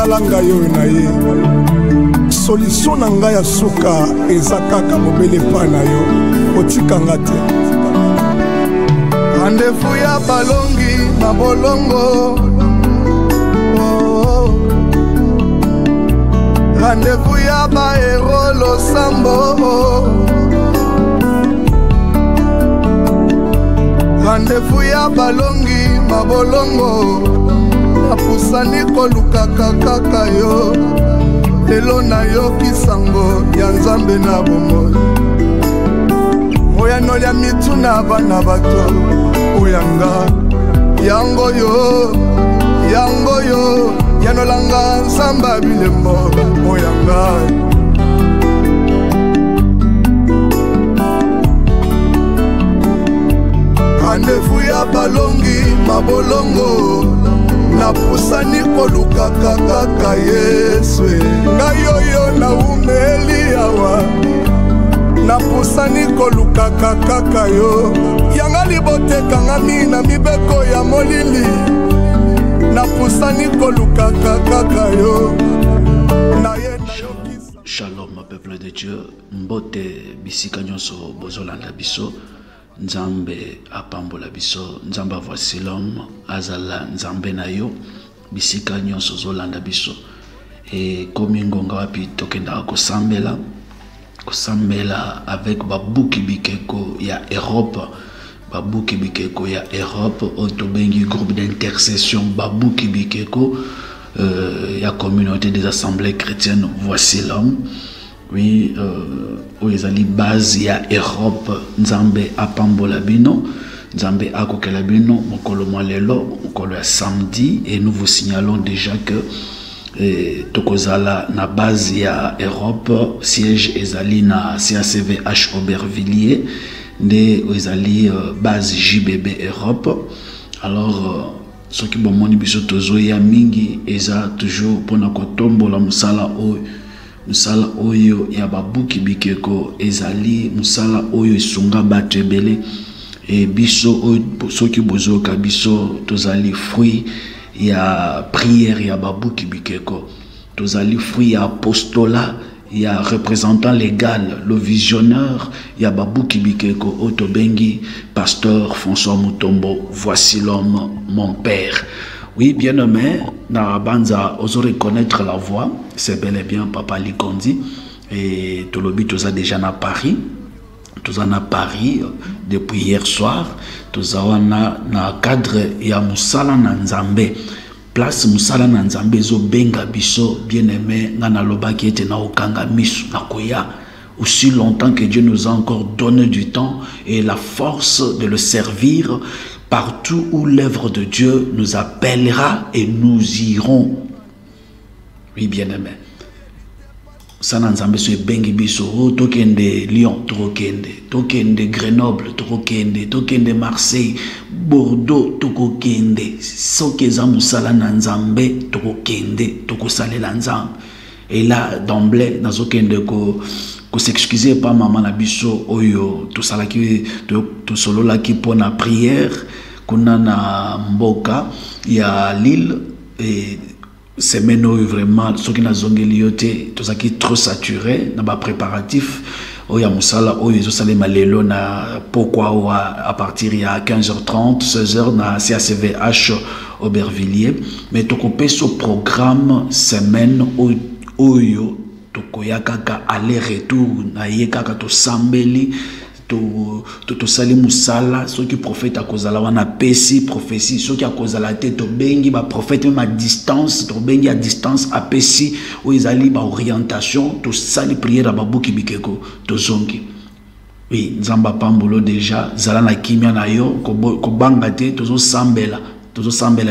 tala ngai oyo na ye solution na ngai ya suka eza kaka mobele pa na yo otikanga te rendez-vous ya balongi na bolongo rendez-vous ya baero losambo rendez-vous ya balongi mabolongo apusani kolukaka kaka yo lelo nayoki sango ya nzambe na bomoi oyano ya mituna bana bato oyanga yango yo yanolanga nzamba bilembo oyanga rendez-vous ya balongi mabolongo napusani kolukaka kaka Yesu ngai oyo naumeli awa napusani kolukaka kaka yo yanga libotekanga na mibeko ya molili napusani kolukaka kaka yo na ye Shalom peuple de Dieu mbote bisika nyonso bozolanda biso Nzambe apambola biso Nzamba voici l'homme azala Nzambe na yo bisika nyonso zolanda biso et komi ngonga wapi tokenda kosambela avec babuki bikeko ya Europe babuki bikeko ya Europe otobengi groupe d'intercession babuki bikeko ya communauté des assemblées chrétiennes voici l'homme. Oui, ezali base ya Europe Nzambe apambola bino Nzambe akokela bino mokolo lelo mokolo ya samedi et nous vous signalons déjà que tokozala na base ya Europe siège ezali na CACVH Aubervilliers nde ezali base JBB Europe. Alors ce qui bomoni biso tozo ya mingi eza toujours pona kotombola musala musala oyo ya babuki bikeko ezali musala oyo isunga bato ebele e biso soki bozoka biso tozali fruit ya prière ya babuki bikeko tozali fruit ya apostolat ya représentant légal le visionnaire ya babuki bikeko otobengi pasteur François Mutombo voici l'homme mon père. Oui, bien aimé, na banza oso reconnaître la voix, c'est bel et bien Papa Likondi. Et Tolobi, tu as déjà na Paris. Tu as na Paris depuis hier soir. Tu as na cadre ya Musala na Nzambe. Place Musala na Nzambe zo benga biso, bien aimé, na loba qui était na okanga misu na koya. Aussi longtemps que Dieu nous a encore donné du temps et la force de le servir. Partout où l'œuvre de Dieu nous appellera et nous irons. Oui, bien aimé. Sana Nzambe so bengi biso tokende Lyon tokende Grenoble tokende Marseille Bordeaux tokende sokeza musala na Nzambe tokende tokosalela Nzambe. Et là d'emblée nazokende ko s'excuser pas maman na biso oyo to salaki to solo la ki pona prière kuna na mboka ya Lille et semaine vraiment ce qui na zongeli yote to saki trop saturé na ba préparatif oya musala oyo zo salema lelo na pourquoi à partir ya 15h30 16h na CACVH Aubervilliers mais to kopé ce programme semaine oyo tokoya kaka aller-retour na ye kaka to sambeli to sali musala soki prophète akozala wana pesi prophétie soki akozala te to bengi ba prophète même à distance to bengi à distance a pesi o ezali ba orientation to sali prière ba buki bikeko to zongi. Oui, Nzamba pambolo déjà zala na kimia na yo ko banga te to zo sambela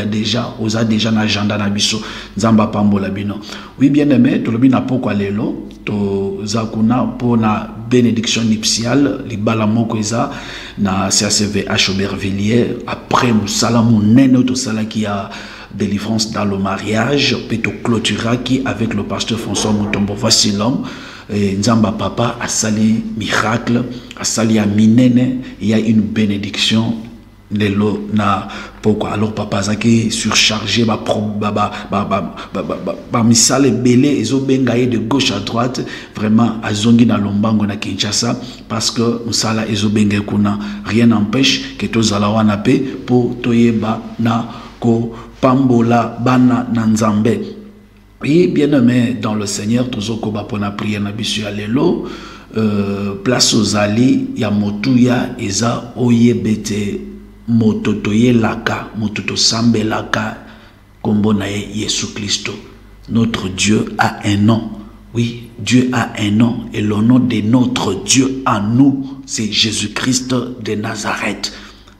déjà oza déjà na agenda na biso Nzamba pambola bino. Oui, bien aimé tolobi na poko lelo to zakuna pona bénédiction nuptiale libala moko eza na CACVH Aubervilliers après musala munene to sala qui a délivrance dans le mariage puis to clôtura qui avec le pasteur François Mutombo voici l'homme. Nzamba papa a sali miracle a sali a minene il y a une bénédiction lelo na pourquoi alors papa zaki surchargé ba misale belé ezo bengaye de gauche à droite vraiment azongi na lombango na Kinshasa parce que musala ezo bengaye kuna rien n'empêche que tozala wana pe pour toyeba na ko pambola bana na nzambe. Oui, bien aimé dans le Seigneur tozoko ba pona prière na bisu ya lelo place aux ali ya motuya eza oyebete mototoye laka mototo sambe laka kombo na Yesu Christo. Notre Dieu a un nom. Oui, Dieu a un nom et le nom de notre Dieu à nous c'est Jésus-Christ de Nazareth.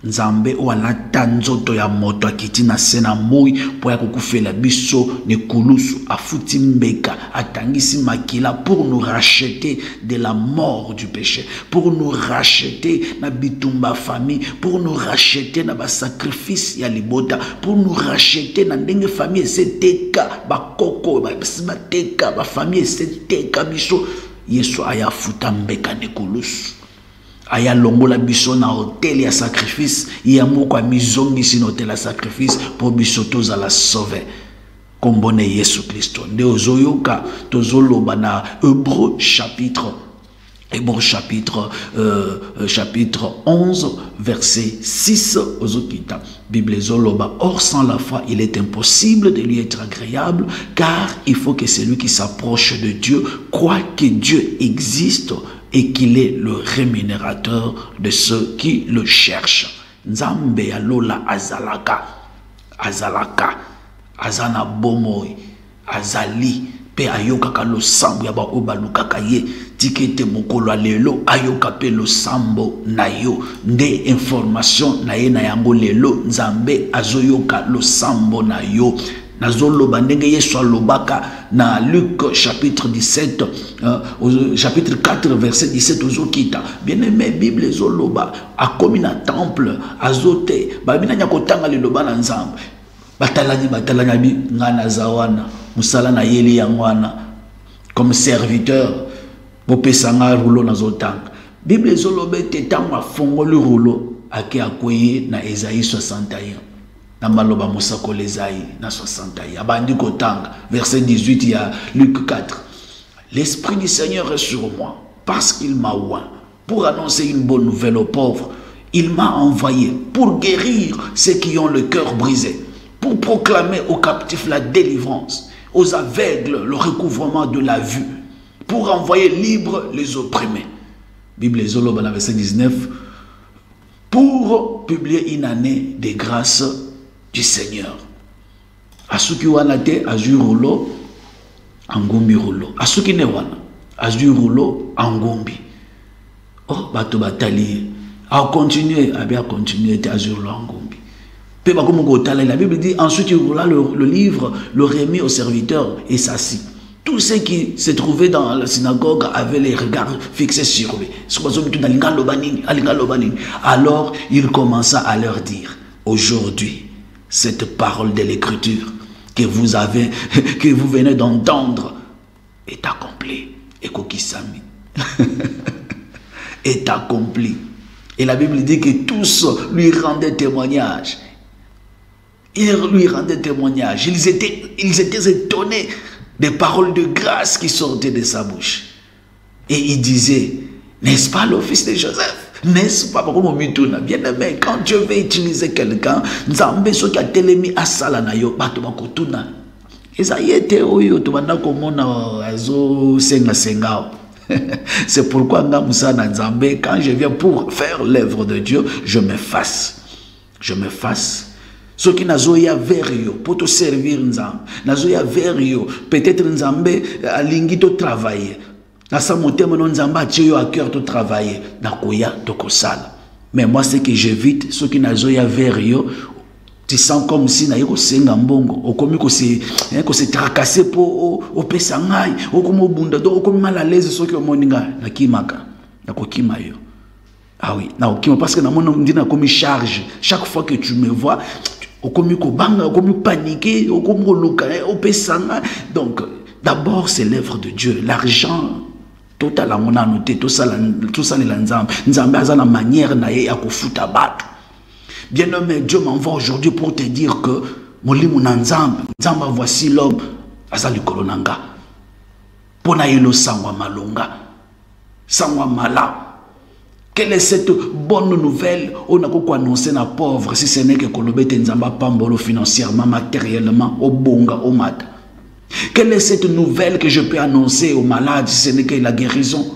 Nzambe wala tanzoto ya moto akiti na sena moi po ya kokufela biso ne kulusu afuti mbeka atangisi makila pour nous racheter de la mort du péché, pour nous racheter na bitumba famille, pour nous racheter na ba sacrifice ya libota, pour nous racheter na ndenge famille seteka ba koko ba teka ba famille seteka biso. Yesu aya futa mbeka ne kulusu aya longola biso na hotel ya sacrifice ya moko mizongi sino hotel ya sacrifice pour biso toza la sauver kombone Yesu Kristo. Nde ozoyoka tozoloba na Hébreu chapitre 11 verset 6 ozokita Bible zoloba. Or sans la foi il est impossible de lui être agréable car il faut que celui qui s'approche de Dieu croit que Dieu existe et qu'il est le rémunérateur de ceux qui le cherchent. Nzambe ya lola azalaka azana bomoi azali pe ayoka ka lo sambo ya ba obalukaka ye tikete mokolo lelo ayoka pe lo sambo na yo nde information na ye na yango lelo nzambe azoyoka lo sambo na yo. Nazoloba ndenge Yesu alobaka na Luc chapitre 17 chapitre 4 verset 17 ozokita bien aimé Bible zoloba akomi na temple azote babina nyakotanga liloba na nzambe batalani bi ngana zawana musala na yeli yangwana comme serviteur bopesanga rouleau nazotanga. Bible zoloba te tanga fongoli rouleau ake akoye na Esaïe 61 na maloba mosako lezaï na 61 abandi kotanga verset 18 ya Luc 4. L'esprit du Seigneur est sur moi parce qu'il m'a oint pour annoncer une bonne nouvelle aux pauvres. Il m'a envoyé pour guérir ceux qui ont le cœur brisé, pour proclamer aux captifs la délivrance, aux aveugles le recouvrement de la vue, pour envoyer libres les opprimés. Bible zoloba na verset 19 pour publier une année de grâce du Seigneur. Asuki wana te azui rouleau angombi rouleau. Asuki ne wana azui rouleau angombi. Oh bato batali a continuer a bien continuer te azui rouleau angombi. Pe ba comme la Bible dit ensuite il roula le livre, le remis au serviteur et s'assit. Tous ceux qui se trouvaient dans la synagogue avaient les regards fixés sur lui. Alors il commença à leur dire: aujourd'hui, cette parole de l'écriture que vous venez d'entendre est accomplie. Et Kokisami est accompli. Et la Bible dit que tous lui rendaient témoignage. Ils lui rendaient témoignage. Ils étaient étonnés des paroles de grâce qui sortaient de sa bouche. Et il disait: n'est-ce pas le fils de Joseph? N'est-ce pas bien aimé, quand Dieu veut utiliser quelqu'un, Nzambe soki atelemi asala na yo bato bakotuna. Ezayete oyo tobanda komona azo senga. C'est pourquoi nga musana Nzambe, quand je viens pour faire l'œuvre de Dieu, je m'efface. Ce qui nazoya vers yo pour te servir Nzambe, nazoya vers yo peut-être Nzambe alingi to travailler. Na sa motema non Nzambe atie yo à cœur to travailler, na koya to kosala. Mais moi c'est que j'évite ce qui nazoya vers yo. Tu sens comme si na yoko senga mbongo, okomi ko se tracasser pour o pesa ngai, okomo bunda do okomi mal à l'aise ce que moninga na kimaka, na kokima yo. Ah oui, na okima parce que na mon ndina komi charge. Chaque fois que tu me vois, okomi ko banga, okomi paniquer, okomi ko luka, o pesa ngai. Donc d'abord c'est l'œuvre de Dieu, l'argent. Total la monanoté, tout ça les Nzambe. Nzambe a la manière na ye ya kofuta bato. Bien-aimé, Dieu m'envoie aujourd'hui pour te dire que Molimu Nanzamba, Nzamba voici l'homme, Azali Kolonanga. Pona yelo sangwa malonga, sangwa mala. Quelle est cette bonne nouvelle? On a quoi annoncer na pauvre si ce n'est que Kolobete Nzamba Pambolo financièrement, matériellement, au bonga, au mat. Quelle est cette nouvelle que je peux annoncer aux malades si ce n'est que la guérison?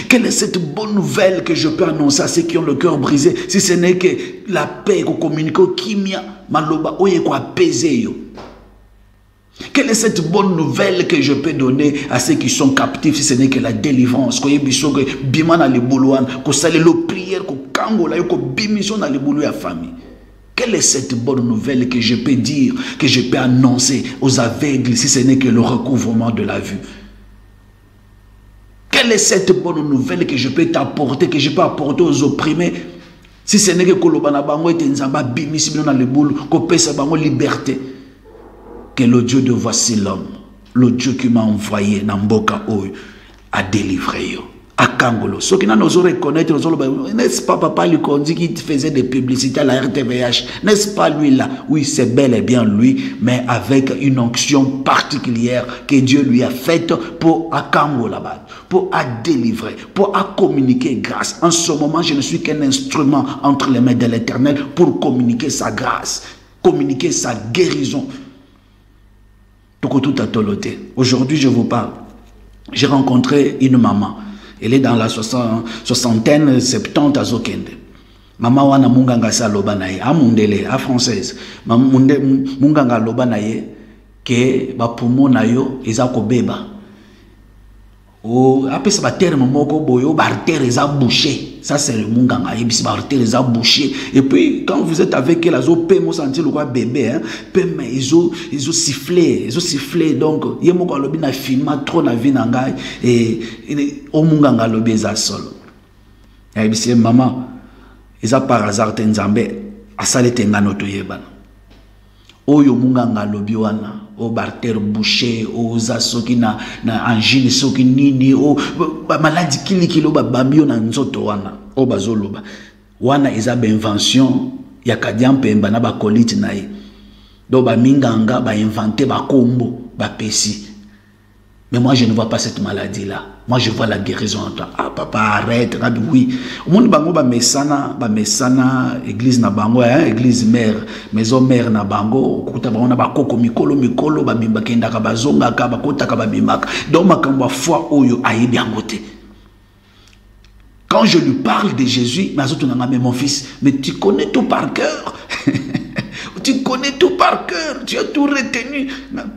Quelle est cette bonne nouvelle que je peux annoncer à ceux qui ont le cœur brisé si ce n'est que la paix qu'on communique au kimia maloba oye ko apaiser yo? Quelle est cette bonne nouvelle que je peux donner à ceux qui sont captifs si ce n'est que la délivrance? Ko yebiso que bimana le boulouan, ko sale lo prière, ko kangola yo ko bimission dans le boulou ya famille. Quelle est cette bonne nouvelle que je peux dire, que je peux annoncer aux aveugles si ce n'est que le recouvrement de la vue? Quelle est cette bonne nouvelle que je peux t'apporter, que je peux apporter aux opprimés? Si ce n'est que Kolobana Bango et Nzamba bimisi dans le boulot, qu'on pèse Bango liberté. Que le Dieu de voici l'homme, le Dieu qui m'a envoyé dans Mboka Oyo, a délivré yo. À Kangolo. Ce qui n'a nous reconnaître, n'est-ce pas papa Lukondi qui faisait des publicités à la RTVH? N'est-ce pas lui là? Oui, c'est bel et bien lui, mais avec une onction particulière que Dieu lui a faite pour à Kango là-bas, pour à délivrer, pour à communiquer grâce. En ce moment, je ne suis qu'un instrument entre les mains de l'Éternel pour communiquer sa grâce, communiquer sa guérison. Tout à toloté. Aujourd'hui, je vous parle. J'ai rencontré une maman. Elle est dans la soixantaine, 70 à Zokende. Maman wana munganga sa lobanaye, a mundele, a française. Munganga lobanaye, ke ba poumon na yo, ezako beba. Oh, après ça, terme moko boyo, ba artère eza bouché. Ça c'est le munganga, et puis ba artère eza bouché. Et puis quand vous êtes avec elle, azo pemo sentir le quoi bébé, hein, peme ils ont sifflé, donc yé moko lobi na filma trop na vie nangai et o munganga lobi eza solo. Et puis c'est maman, eza par hasard tenzambe asale tengano to yebana. Oyo munganga lobi wana o barter bouché o zasoki na angine soki nini o maladie kilo ba bambio na nzoto wana o bazoloba wana eza ba invention ya kadiampemba na ba colite na ye do ba minganga ba inventer ba kombo ba pesi. Mais moi je ne vois pas cette maladie là. Moi je vois la guérison en toi. Ah papa arrête, oui. Au monde bango ba mesana église na bango hein, église mère, maison mère na bango, kuta bango na ba koko mikolo ba bimba kenda ka bazonga ka ba kota ka ba bimaka. Donc makambo foi oyo ayebi angote. Quand je lui parle de Jésus, mais mon fils, mais tu connais tout par cœur. Tu connais tout par cœur, tu as tout retenu.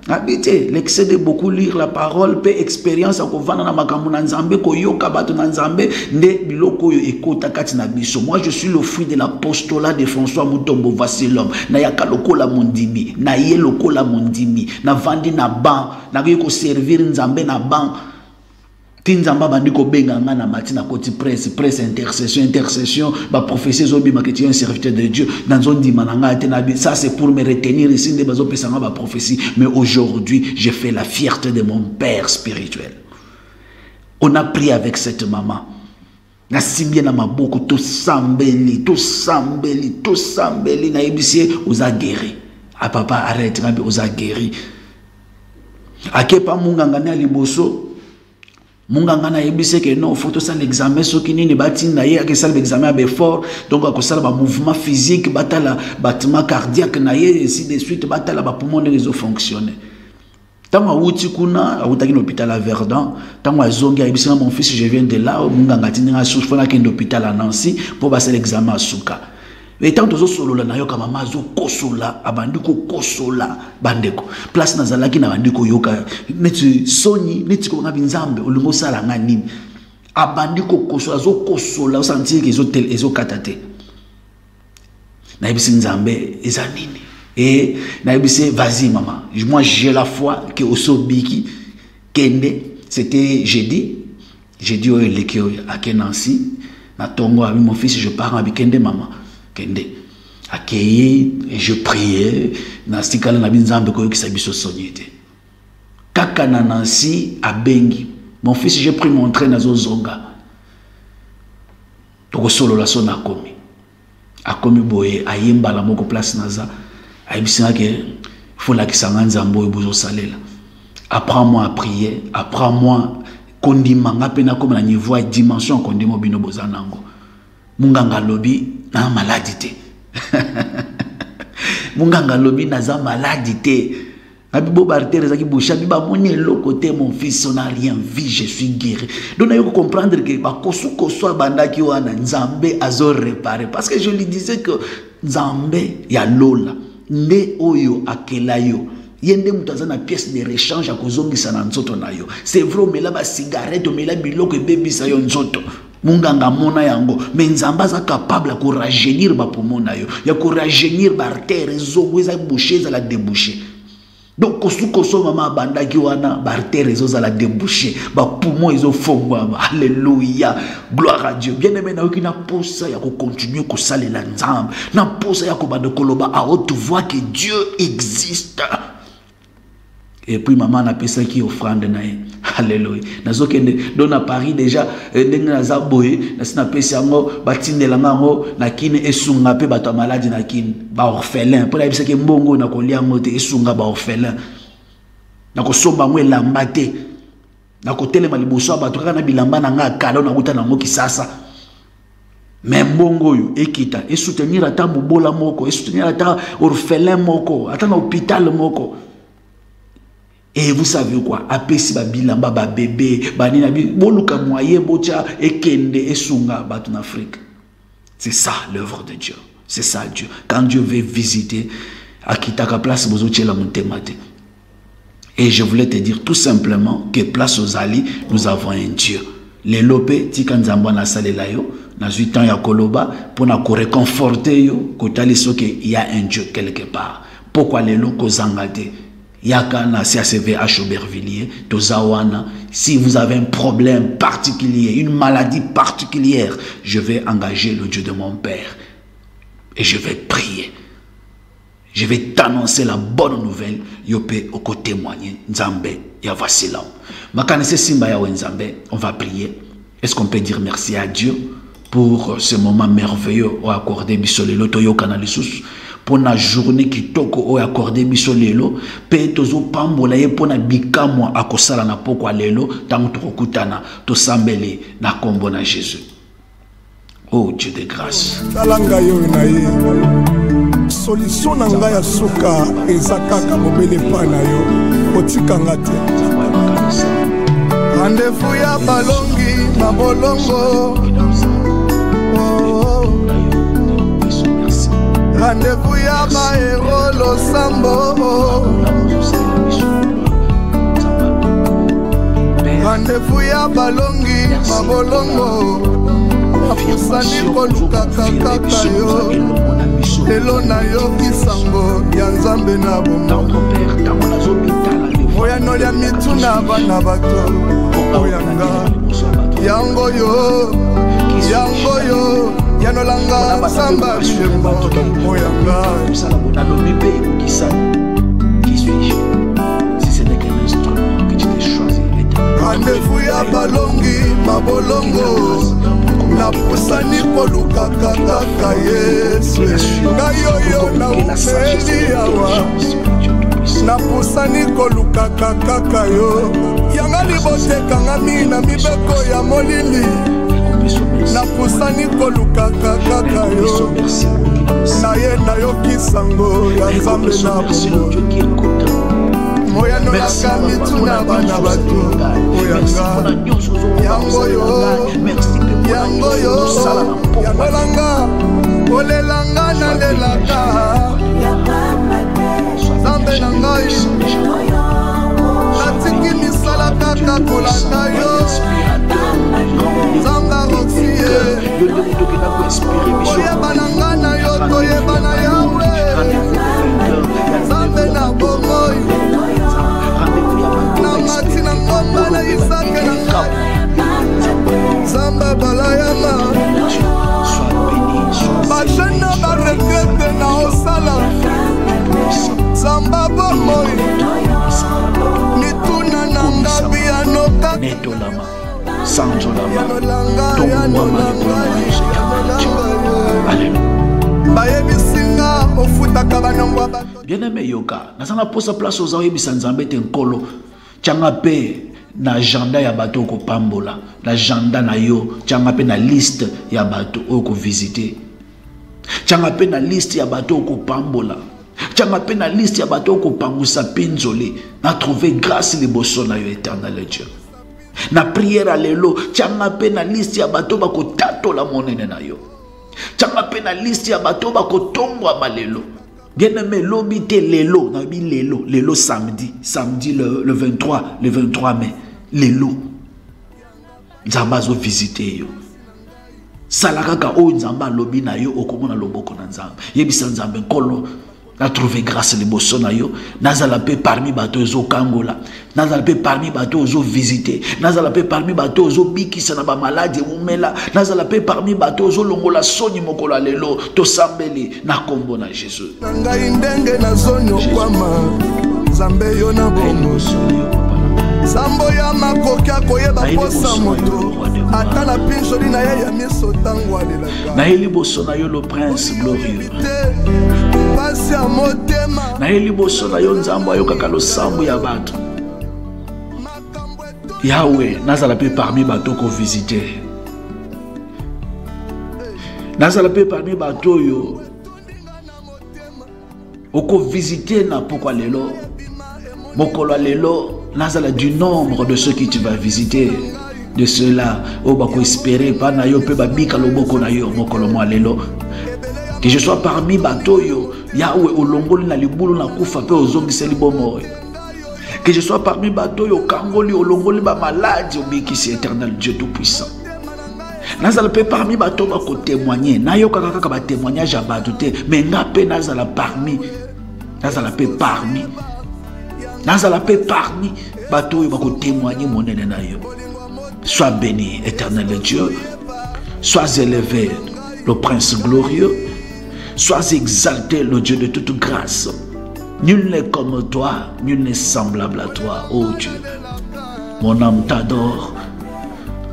Habitez, l'excès de beaucoup lire la parole, peu expérience, moi je suis le fruit de l'apostolat de François Mutombo, voici l'homme. Nayaka loko la mondimi, naye loko la mondimi, na vandi na ban, na ko servir nzambe na ban. Tinzamba bandiko benga na matina koti presse intercession ba prophétie zobi maketi un serviteur de Dieu dans zone dimananga tenabi. Ça c'est pour me retenir ici de bazo pesanga ba prophétie, mais aujourd'hui je fais la fierté de mon père spirituel. On a pris avec cette maman na simbia na maboko to sambeli na ebisie oza guéri. Ah papa arrête nabi oza guéri. Akepa munganga na liboso Munganga na yebise que non, faut ça l'examen ce qui n'est pas na ye que ça l'examen a fort, donc à ça ba mouvement physique batala battement cardiaque na ye ainsi de suite batala ba poumon les os fonctionner. Tant outi kuna outaki l'hôpital à Verdun, tant azongi yebise mon fils je viens de là, munganga tinga souffre na kende hôpital à Nancy pour passer l'examen à Souka. Et tant que solo la nayoka mama zo kosola abandiko kosola bandeko place nazalaki na bandiko yoka neti soni neti ko ngabinzambe olungo sala ngani abandiko kosola zo kosola o sentir que ezo katate na ebisi nzambe ezanini et na ebisi vas-y maman, moi j'ai la foi que osobiki kende. C'était jeudi o lekio à Kenansi na tongo avec mon fils, je pars avec kende maman kende accueilli et je priais na stikala na binzambe ko yokisa biso sonyete kaka na Nancy à Bengi. Mon fils, j'ai pris mon train na zonga toko solo la sona komi a komi boye ayemba la moko place naza aibisina ke faut la kisanga nzambo bozo salela. Apprends-moi à prier, apprends-moi kondima ngapena comme na niveau dimension kondimo bino bozanango. Munganga lobi na maladie. Munganga lobi naza maladie. Abibo barter ezaki boucha biba moni le côté mon fils on n'a rien vu, je suis guéri. Donc il faut comprendre que ba kosu koso bandaki wana nzambe azo réparer parce que je lui disais que nzambe ya lola nde oyo akela yo yende mutaza na pièce de rechange à kozongisa na nzoto na yo. C'est vrai mais là ba cigarette mais là biloko ebebisa yo nzoto. Munganga mona yango mais nzamba za capable ko rajeunir ba poumon na yo ya ko rajeunir ba artère zongo za boucher za la déboucher. Donc kosu mama bandaki wana ba artère zo za la déboucher ba poumon izo fongwa. Alléluia, gloire à Dieu. Bien aimé na okina posa ya ko continuer ko salela nzamba na posa ya ko bande koloba à haute voix que Dieu existe. Et puis maman a pensé qui offrande nae. Alléluia. Nazo kende don à Paris déjà ndenge naza boye na pesi yango batindela ngango na kine esunga pe bato maladi na kine ba orphelin pour la bisa ke mbongo na kolia ngote esunga ba orphelin na ko somba ngwe lamba te na ko telema liboso bato kaka na bilamba na nga kala na kuta na ngo kisasa. Mais mbongo yo ekita e soutenir ata bobola moko e soutenir ata orphelin moko ata na hôpital moko. Et vous savez quoi? Apesi ba bilamba ba bébé, ba nina bi boluka moyen bocha ekende esunga bat en Afrique. C'est ça l'œuvre de Dieu. C'est ça Dieu. Quand Dieu veut visiter, akitaka place bozo tchela montemate. Et je voulais te dire tout simplement que place aux Ali, nous avons un Dieu. Les lopé tika nzambo na salela yo, na 8 ans ya koloba pour na ko réconforter yo, kotali soke il y a un Dieu quelque part. Pourquoi les locaux zangate? Yaka na CACV à Aubervilliers, Tozawana, si vous avez un problème particulier, une maladie particulière, je vais engager le Dieu de mon Père et je vais prier. Je vais t'annoncer la bonne nouvelle. Yopé oko témoigner. Nzambe ya vasilam. Makanese simba ya Nzambe, on va prier. Est-ce qu'on peut dire merci à Dieu pour ce moment merveilleux au accordé bisolelo toyo kanalisus? Pour la journée qui toko o accordé biso lelo pe tozo pambola ye pona bikamwa akosala na poko lelo tango tokutana to sambele na kombo na Jésus. Oh Dieu de grâce. Talanga yo na ye. Solution na nga ya suka ezakaka mobele pana yo otikanga te. Rendez-vous ya balongi na bolongo. Rendez-vous ya baero losambo. Rendez-vous ya balongi mabolongo. Apusani koluka kaka yo. Lelo na yo kisango ya Nzambe na bomo. Oya no ya mituna bana bato. Oyanga yango yo. Yango yo. Yanolanga samba shemba oyanga. Qui suis-je? Si ce n'est qu'un instrument que tu t'es choisi. Rendez-vous ya balongi mabolongo. Na pusani koluka kaka Yesu. Ngayoyo na upeli yawa. Na pusani koluka kaka yo. Yanga libote kangami na mibeko ya molili. Na pusani koluka kaka yo. Na ye na yo kisango ya Nzambe na bomo. Moya no laka mituna bana bato. Oyanga yango yo. Yango yo. Yanolanga olelanga na lelaka. Nzambe na ngai natiki misala kaka kolanda yo. Zanga roxie oyeba na nga na yo toyeba na yawe. Nzambe na bomoi na mati na ngomba na Isake na ngai. Nzambe balayama bajene baregrete na osala. Nzambe bomoi mituna na ngabi ya noka Netolama, Sanjolama, Alléluia. bayebisinga ofutaka banongwa bato. Bien-aimé yoka, nasanga posa place aux oyebisa nzambe te nkolo. Tianga pe na agenda ya bato ko pambola, na agenda na yo, tianga pe na liste ya bato ko visiter. Tianga pe na liste ya bato ko pambola. Tianga pe na liste ya bato ko pangusa pinzoli, na trouver grâce liboso na yo éternel Dieu. Na prière à lelo, tianga pe na liste ya bato ba ko tatola monene na yo. Tianga pe na liste ya bato ba ko tongwa malelo. Bien-aimé, l'obité lelo, lelo samedi le 23 mai, lelo. Nzamba zo visiter yo. Salakaka o nzamba lobi na yo okomona loboko na nzamba. Yebisa nzambe nkolo na trouver grâce liboso na yo. Nazala pe parmi bato ezo kangola. Nazala pe parmi bato ezo visiter. Nazala pe parmi bato ezo bikisa na ba maladie mumela. Nazala pe parmi bato ezo longola soni mokolo lelo to sambeli na kombo na Jésus. Ngai ndenge na zonyo kwama Nzambe yo na bongo. Sambo ya makokia koyeba posa moto. Ata na pinjoli na ye ya miso tango alelaka. Na eliboso na yo le prince glorieux. Pasi ya motema. Na eliboso na yo nzambo ayo kaka losambo ya bato. Yahweh, nazala pe parmi bato ko visiter. Nazala pe parmi bato yo. Oko visiter na pourquoi lelo. Mokolo lelo. Nazala du nombre de ceux qui tu vas visiter. De ceux-là, oh bako espérer pas na yo pe babika loboko na yo mokolo mo lelo. Que je sois parmi bato yo, Yahweh olongoli na libulu na kufa pe ozongiseli bomo. Que je sois parmi bato yo kangoli olongoli ba maladie obikisi éternel Dieu tout puissant. Nazala pe parmi bato bako témoigner, na yo kaka ba témoignage à bato te, mais nga pe nazala parmi. Nazala pe parmi. Nazala pe parmi bato yo bako témoigner monene na yo. Sois béni, éternel Dieu. Sois élevé, le prince glorieux. Sois exalté, le Dieu de toute grâce. Nul n'est comme toi, nul n'est semblable à toi, ô Dieu. Mon âme t'adore,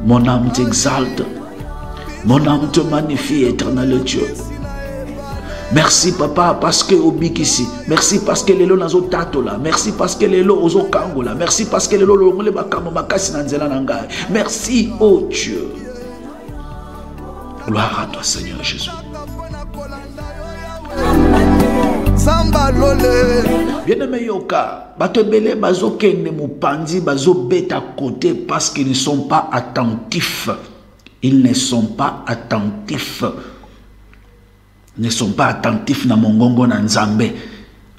mon âme t'exalte, mon âme te magnifie, éternel Dieu. Merci papa parce que obikisi. Merci parce que lelo nazo tatola. Merci parce que lelo ozo kangola. Merci parce que lelo longole bakamo makasi na nzela na ngai. Merci oh Dieu. Gloire à toi Seigneur Jésus. Bien-aimé yoka, bato bele bazo kende mupandi bazo beta côté parce qu'ils ne sont pas attentifs. Ils ne sont pas attentifs. Ne sont pas attentifs na mongongo na nzambe.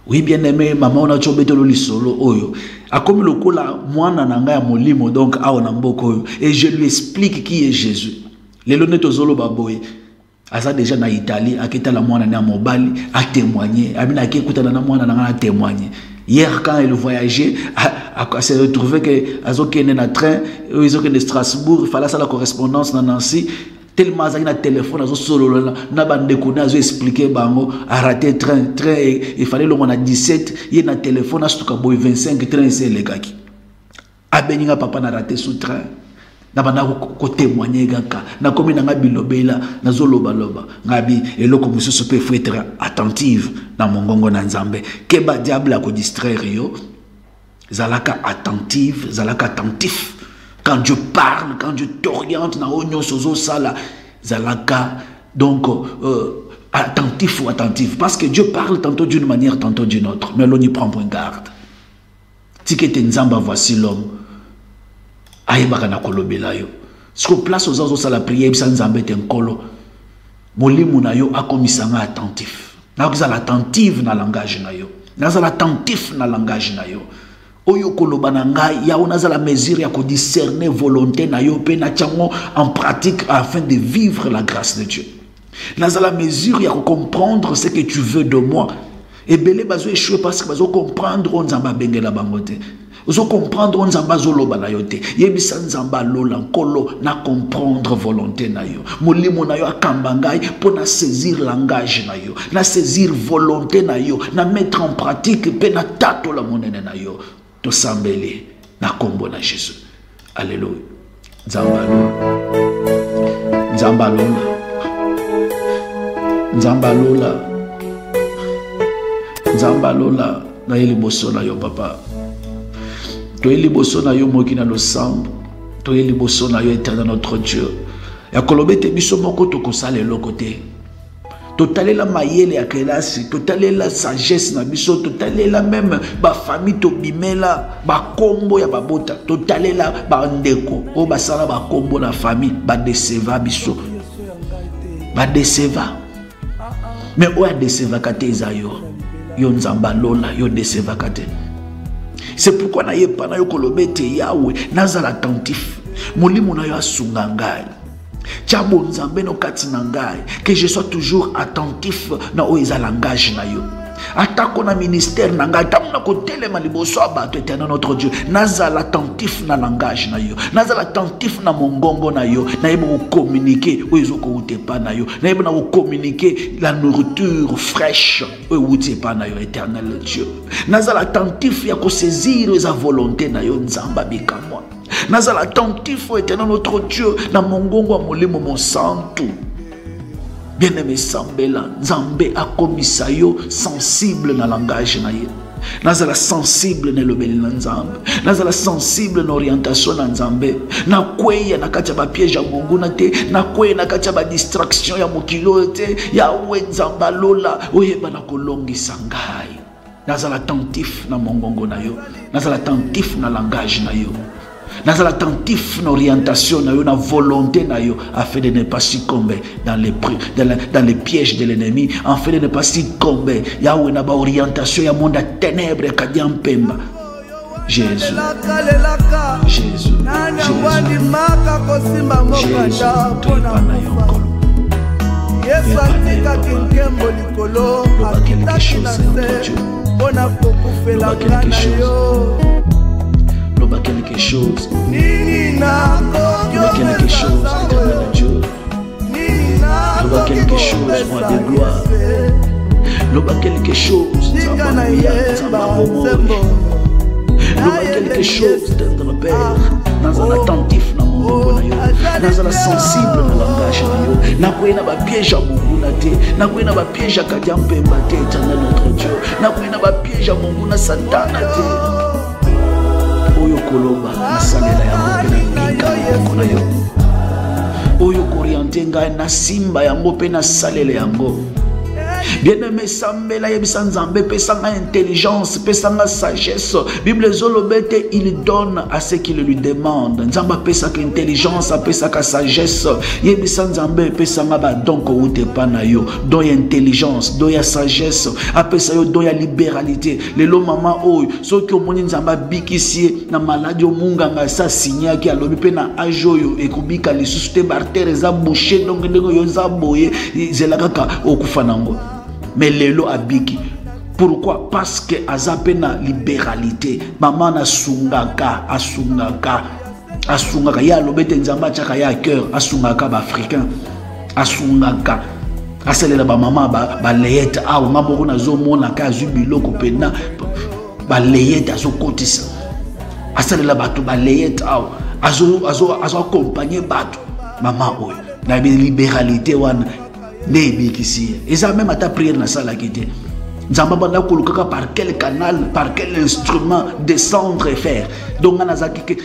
Oui bien-aimé, maman on a chobete lo lisolo oyo. A comme le kola mwana na nga ya molimo donc awo na mboko oyo et je lui explique qui est Jésus. Lelo neto zolo baboye. Asa déjà na Italie, akita la mwana na mobali a témoigner. Amina akikuta na mwana na nga témoigner. Hier quand il voyageait, il s'est retrouvé que azokene na train, ils ont de Strasbourg, il fallait ça la correspondance na Nancy. Tellement il a téléphone azo solo na bande kona azo expliquer bango a raté train il fallait le mona 17 il na téléphone astuka boy 25 train c'est le gaki abeninga papa na raté sous train na bana ko témoigner gaka na komi na ngabilobela na zoloba loba ngabi eloko mususu pe faut être attentive na mongongo na nzambe ke ba diable ko distraire yo zalaka attentive zalaka attentif. Quand Dieu parle, quand Dieu t'oriente dans l'oignon sozo sala, zalaka donc attentif ou attentif parce que Dieu parle tantôt d'une manière tantôt d'une autre mais l'on y prend point garde. Tikete nzamba voici l'homme. Ayebaka na kolobela yo. Ce qu'on place aux autres la prière bisa nzambe te nkolo. Molimu na yo akomisanga attentif. Na kozala attentive na langage na yo. Na kozala attentif na langage na yo. Oyo koloba na ngai ya onaza la mesure ya ko discerner volonté na yo pe na tiango en pratique afin de vivre la grâce de Dieu. Naza la mesure ya ko comprendre ce que tu veux de moi. Et belé bazo échouer parce que bazo comprendre on nzamba bengela bangote. Ozo comprendre on nzamba zoloba na yo te. Yebisa nzamba lola nkolo na comprendre volonté na yo. Molimo na yo akamba ngai pour na saisir langage na yo, na saisir volonté na yo, na mettre en pratique pe na tato la monene na yo. To sambele na kombo na Jésus. Alléluia. Nzamba lola. Nzambalola. Nzambalola. Na yeli boso na yo papa. To yeli boso na yo moki na losambo. To yeli boso na yo éternel notre Dieu. Ya kolobete biso moko to kosala eloko te. Totalela mayele ya kelasi, totalela sagesse na biso, totalela même ba famille to bimela, ba kombo ya babota, totalela ba ndeko, o basala ba kombo na famille, ba deceva biso. Ba deceva. Mais o ya deceva kate ezayo. Yo nzambalola, yo deceva kate. C'est pourquoi na yepa na yo kolobete yawe, nazala attentif. Molimo na yo asunga ngai. Tchabo nzambe no kati na ngai, que je sois toujours attentif na oiza langage na yo. Atako na ministère na ngai, tamu na kotelema liboso abato éternel notre Dieu. Nazal attentif na langage na yo. Nazal attentif na mongongo na yo. Na yebo communiquer oizo ko utepa na yo. Na yebo na communiquer la nourriture fraîche oizo utepa na yo éternel Dieu. Nazal attentif ya ko saisir oiza volonté na yo nzamba bikamwa. Nazal attentif éternel notre Dieu na mongongo molimo mon santu. Bien-aimé Sambela, Nzambe a komisa yo sensible na langage na ye. Nazala sensible na lobeli na Nzambe. Nazala sensible na orientation na Nzambe. Na kweya na kati ya ba piège ya monguna te, na kweya na kati ya ba distraction ya mokilo te, ya we Nzambalola oyeba na kolongisa ngai. Nazala attentif na mongongo na yo. Nazala attentif na langage na yo. Nazala attentif na orientation na yo, na volonté na yo, afin de ne pas succomber dans les pièges de l'ennemi, afin de ne pas succomber Yahweh na ba orientation ya monde à ténèbres kadiam pemba. Jésus, Jésus, quelque chose, quelque chose, éternel Dieu. Loba quelque chose, roi de gloire. Loba quelque chose, Loba quelque chose, éternel Père. Dans un attentif, dans un sensible dans le langage. Na kwena ba piège à monguna te, na kwena ba piège à kadiampe mbate, éternel notre Dieu. Na kwena ba piège à monguna satana te. Oyo koloba na salela ya mopena ngika yo. Oyo koriente ngai na simba yango pe na salela yango. Bien-aimé Sambela yebisa Nzambe pesanga intelligence, pesanga sagesse. Bible zolobete il donne à ce qu'il lui demande. Nzamba pesaka intelligence, pesaka sagesse. Yebisa Nzambe pesanga ba donc oute pana yo. Don ya intelligence, don ya sagesse, apesa yo don ya libéralité. Lelo mama oyo soki omoni Nzamba bikisi na maladie omunganga sa signa ki alobi pe na ajoyo ekubika lisusu te bartere za boucher donc ndenge yo za boye zelaka okufa nango. Mais lelo abiki. Pourquoi? Parce que azape na libéralité. Maman na sungaka, asungaka. Ya lobete Nzamba chaka ya cœur, asungaka ba africain. Asungaka. Asalela ba maman ba leyete awo ngaboko na zo mona ka zubiloko pena ba leyete azo kotisa. Asalela bato ba leyete awo azo accompagner bato. Maman oyo na libéralité wana. Et ça même à ta prière na sala kité. Nzamba banda kolukaka par quel canal, par quel instrument descendre et faire. Donc on a zaki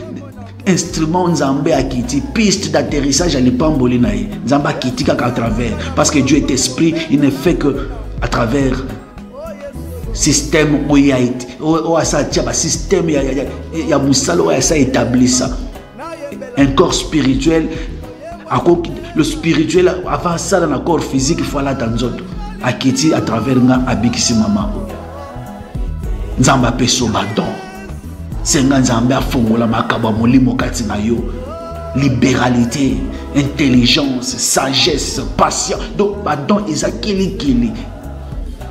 instrument Nzambe a kiti, piste d'atterrissage à l'ipamboli nae. Nzamba kiti kaka à travers parce que Dieu est esprit, il ne fait que à travers système où il y a été, où ça tient système ya musalo où ça établi ça. Un corps spirituel. Le spirituel avant ça dans le corps physique il faut aller dans l'autre akiti à travers nga abikisi mama Nzamba peso badon senga Nzambe afongola makaba molimo kati na yo libéralité intelligence sagesse patience donc badon ezakili kili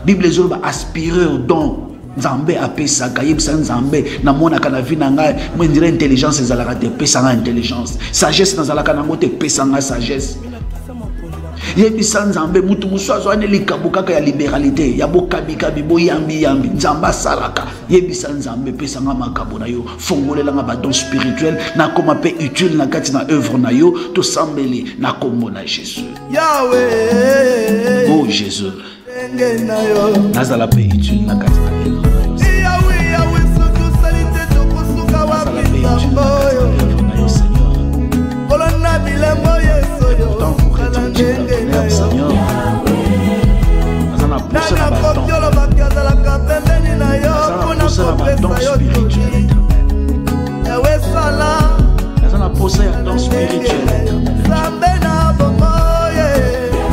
Bible zo ba aspirer au don Nzambe apesa kayebisa Nzambe na mona kana vina ngai moi dire intelligence ezalaka te pesa nga intelligence sagesse nazalaka nango te pesa nga sagesse Yebisa Nzambe mutu musuazo ane likambo kaka ya liberalité ya bokabikabi boyambi Nzamba salaka yebisa Nzambe pesa nga makambo na yo fongolela nga badon spirituel na koma pe utile na kati na œuvre na yo to sambeli na kombo na Jésus. Yahweh oh Jésus nazala pe utile na kati na œuvre na yo. Yahweh soki salite tokosuka wapi Nzambe na yo Seigneur. Kolona bilembo yeso yo kala ndenge na yo. Nana kopiolo bakazalaka pembeni na yo mpona kopesa yo toli. Yahweh sala nazana posa ya don spirituel Nzambe na bomoye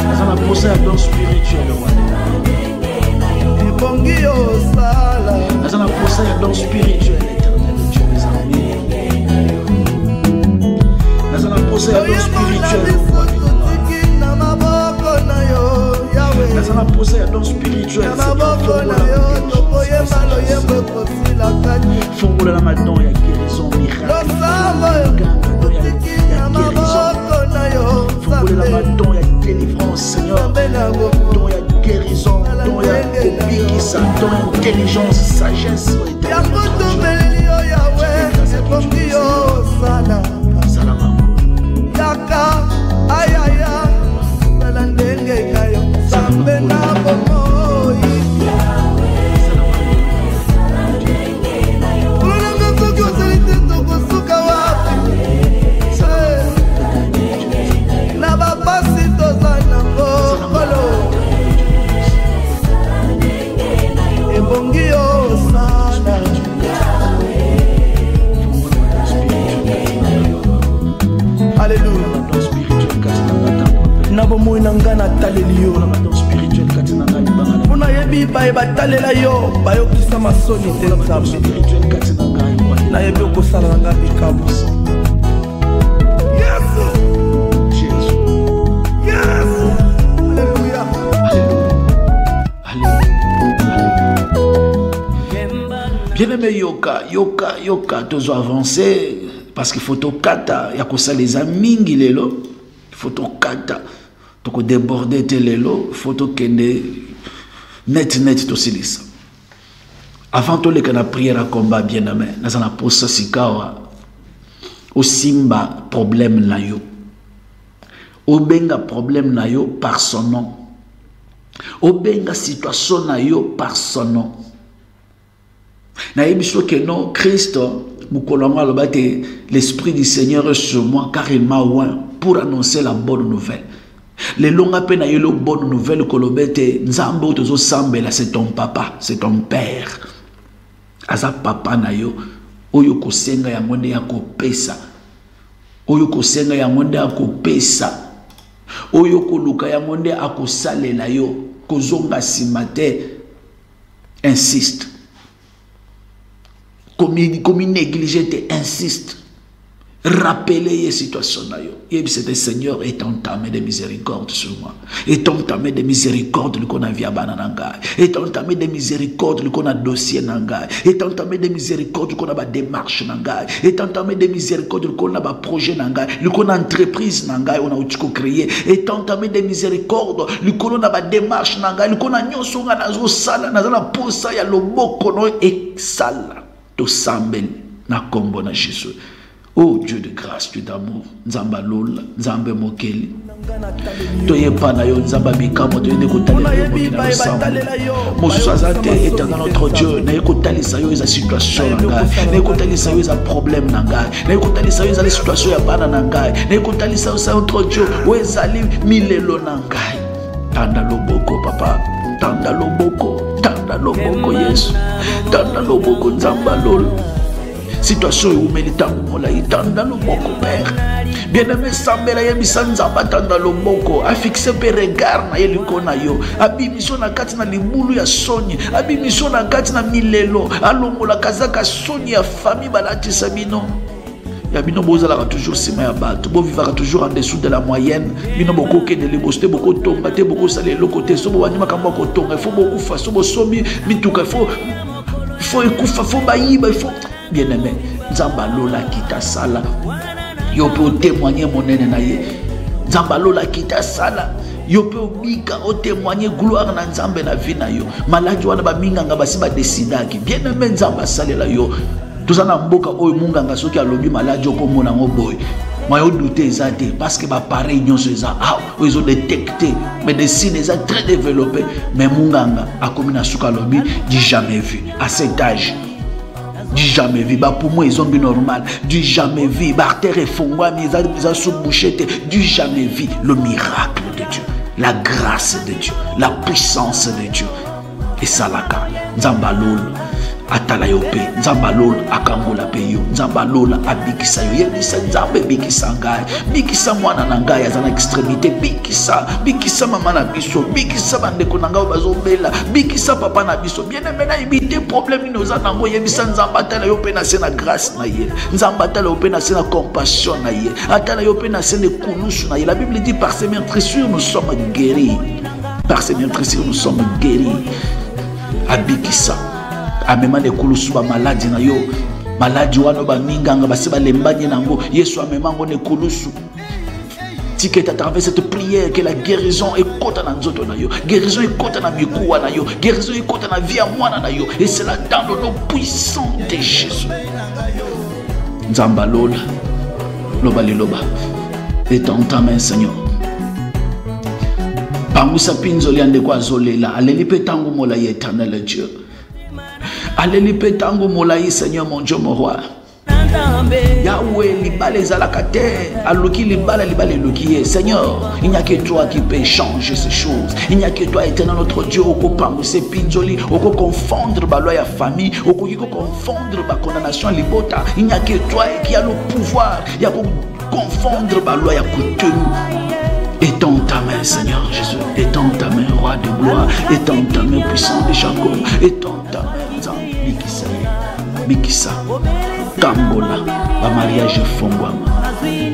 nazana posa ya don spirituel ebongi yo sala nazana posa ya don spirituel éternel Dieu des armées nazana posa ya don spirituel na maboko na yo Yahweh nazana posa ya don spirituel na maboko na yo tokoyeba loyembo kosila kati fongola na madon ya guérison miracle losambo otiki na maboko na yo fongola na madon ya délivrance Seigneur don ya guérison don ya kobikisa don ya intelligence sagesse yango tombeli yo Yahweh ebongi yo sala yaka ayaya sala ndenge kayo Nzambe na bomoi kulonanga soki ozali te tokosuka wapi na bapasi toza nango kolo ebongi yo sana Alléluia. Na bomoi na nga nataleli yo mpona yebi baye batalela yo bayokisa masoni te Nzambe nayebi okosala na nga bikambo Yesu Yesu Alléluia. Bien-aimé yoka tozo avancer parce qu'il faut tokata ya kosaleza mingi lelo il faut tokata toko déborder te lelo il faut tokende net tosilisa avant toleka na prière à combat bien-aimé nazana posa sikawa osimba problème na yo obenga problème na yo par son nom obenga situation na yo par son nom na yebiso que non Christ mukolonga lobate l'esprit du Seigneur est sur moi car il m'a oint pour annoncer la bonne nouvelle. Les longs appels na yelo bonne nouvelle kolobete nzambe otozo sambela c'est ton papa, c'est ton père. Aza papa na yo oyo kosenga ya monde ya kopesa. Oyo kosenga ya monde ya kopesa. Oyo koluka ya monde akosalela yo kozonga simate insiste. Comme il négligé, insiste. Rappelez les situations. Et c'était Seigneur est entamé de miséricorde sur moi. Est entamé de miséricorde le qu'on a via banananga. Est entamé de miséricorde le qu'on a dossier nanga. Est entamé de miséricorde le qu'on a démarche nanga. Est entamé de miséricorde le qu'on a projet nanga. Le qu'on a entreprise nanga. On a outiko créé. Est entamé de miséricorde le qu'on a démarche nanga. Le qu'on a nyonso nga nazo sala nazala posa ya loboko no et sala. To sambel na kombo na Jésus. Oh Dieu de grâce, Dieu d'amour, Nzamba Lola, Nzambe Mokeli. Toye pana yo Nzamba Bikamo, toye ne kotali yo mokina ensemble. Mosazate éternel notre Dieu, na kotali sa yo eza situation nanga, na kotali sa yo eza problème nanga, na kotali sa yo eza situation ya bana nanga, na kotali sa yo notre Dieu, o ezali milelo nanga. Tanda loboko papa, tanda loboko Yesu, tanda loboko Nzamba Lola. Situation où melitango mola itanda loboko père. Bien-aimé sambela yebisa Nzamba tanda loboko a fixé pe regard na yeliko na yo. Abimiso na kati na libulu ya soni, abimiso na kati na milelo, alongola kazaka soni ya famille balatisa bino. Ya bino bozala toujours sima ya bato, bo vivra toujours en dessous de la moyenne. Bino boko kende le boste boko tonga te boko sale le côté so bo wanima kamba ko tonga, faut boko fa so bo somi mituka faut ekufa faut bayiba il faut bien-aimé Nzamba Lola kita sala yo peut témoigner monene na ye Nzamba Lola kita sala yo pe obika o témoigner gloire na nzambe na vie na yo maladi wana ba minganga basi ba décidaki bien aimé nzambe salela yo tozana mboka oyo munganga soki alobi maladi okomona ngo boy moi douter ezate parce que ba pareil nyonso eza ils ont détecté mais des signes eza très développés mais munganga akomi na suka alobi du jamais vu à cet âge du jamais vu pour moi ils ont vu normal du jamais vu artère efongwami eza sous-bouchete du jamais vu le miracle de Dieu la grâce de Dieu la puissance de Dieu et salaka nzambalol atala yo pe nzambalol akangola pe yo nzambalol abikisa yo yebisa nzambe bikisa ngai bikisa mwana na ngai azana extrémité bikisa mama na biso bikisa bandeko na ngai bazobela bikisa papa na biso bien aimé na ibite problème inoza nango yebisa nzamba atala yo pe na sena grâce na ye nzamba atala yo pe na sena compassion na ye atala yo pe na sena kulusu na ye la Bible dit par ses meurtrissures nous sommes guéris par ses meurtrissures nous sommes guéris abikisa amema de kulusu ba maladi na yo maladi wana ba minganga basi ba lembanye nango Yesu amema ngo ne kulusu ticket à travers cette prière que la guérison est kota na nzoto na yo guérison est kota na mikuwa na yo guérison est kota na vie à mwana na yo et c'est là dans le nom puissant de Jésus nzamba lola loba liloba et dans ta main Seigneur pangusa pinzo liande kwa zolela aleli petangu mola ye éternel Dieu aleli petangu mola ye Seigneur mon Dieu mon roi Yahweh libale zalakate aluki libale luki Seigneur il n'y a que toi qui peut changer ces choses il n'y a que toi éternel notre Dieu oko panguse pinzoli oko confondre ba loi ya famille oko confondre ba condamnation libota il n'y a que toi qui a le pouvoir ya confondre ba loi ya coutume. Étends ta main, Seigneur Jésus. Étends ta main, roi de gloire. Étends ta main, puissant de Jacob. Étends ta main, Bikisa. Bikisa. Kambola. Ba mariage fongwama.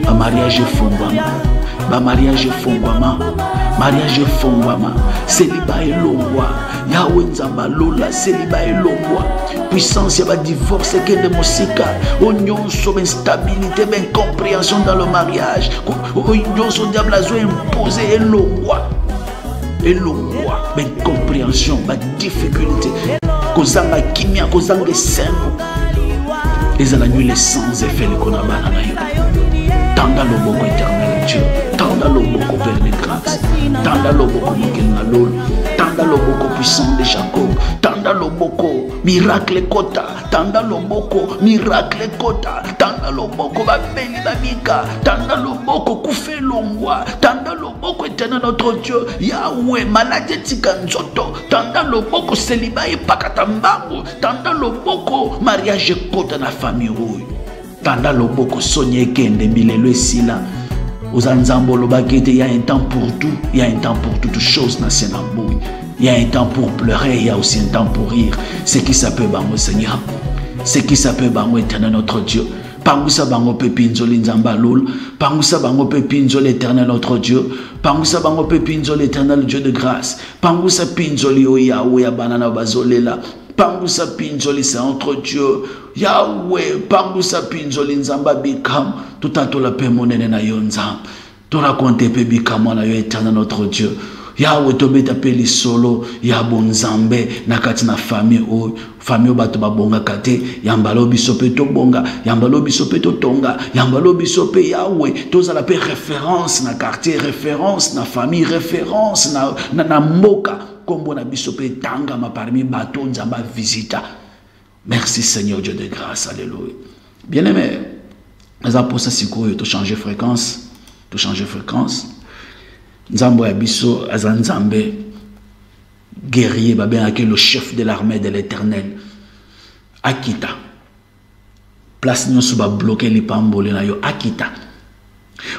Ba mariage fongwama. Ba mariage fongwama. Mariage fongwama. Célibat et longwa. Yahweh nzamba lola. Célibat et longwa. Puissance, yaba divorce, que de mosika. Oignon sur instabilité, incompréhension dans le mariage. Oignon sur diable a imposé et longwa. Et longwa. Incompréhension, difficulté. Kozanga kimia, kozanga sengo. Les années les sans effet, les konabana na yo. Tanda le boko éternel Dieu. Tanda le boko Père de grâce. Tanda le boko Mokena Lolo. Tanda le boko puissant de Jacob. Tanda le boko miracle kota. Tanda le boko miracle kota. Tanda le boko babeli babika. Tanda le boko koufe longwa. Tanda le boko éternel notre Dieu. Yahweh maladie tikanzoto. Tanda le boko célibat et pakatambango. Tanda le boko mariage kota na famille rouille. Tanda le boko sonye kende milelo sila. Aux Anzambo il y a un temps pour tout, il y a un temps pour toutes choses dans Sénambouille. Il y a un temps pour pleurer, il y a aussi un temps pour rire. C'est qui s'appelle Bango Seigneur. C'est qui s'appelle Bango éternel notre Dieu. Pangusa Bango Pepinzoli Nzambalol. Pangusa Bango Pepinzoli éternel notre Dieu. Pangusa Bango Pepinzoli éternel Dieu de grâce. Pangusa Pinzoli o Yahweh banana bazolela. Pangusa Pinzoli c'est entre Dieu. Yahweh, Pangusa Pinzoli Nzamba Bikam. Tout à tout la paix monene na yonzam. Tout raconte pe Bikam na yo éternel notre Dieu. Yahweh tobe tapeli solo ya bonzambe nakati na famille o famille bato babonga kate yambalo bisope to bonga yambalo bisope to tonga yambalo bisope Yahweh toza la paix référence na quartier référence na famille référence na mboka kombo na bisope tanga ma parmi bato nzamba visita. Merci Seigneur Dieu de grâce, alléluia. Bien-aimé, nous avons pour ça si court, tu changer fréquence, Nzambo Yabiso Azanzambe, guerrier, le chef de l'armée de l'Éternel, Akita. Place nous sur bloquer les pambole na yo Akita.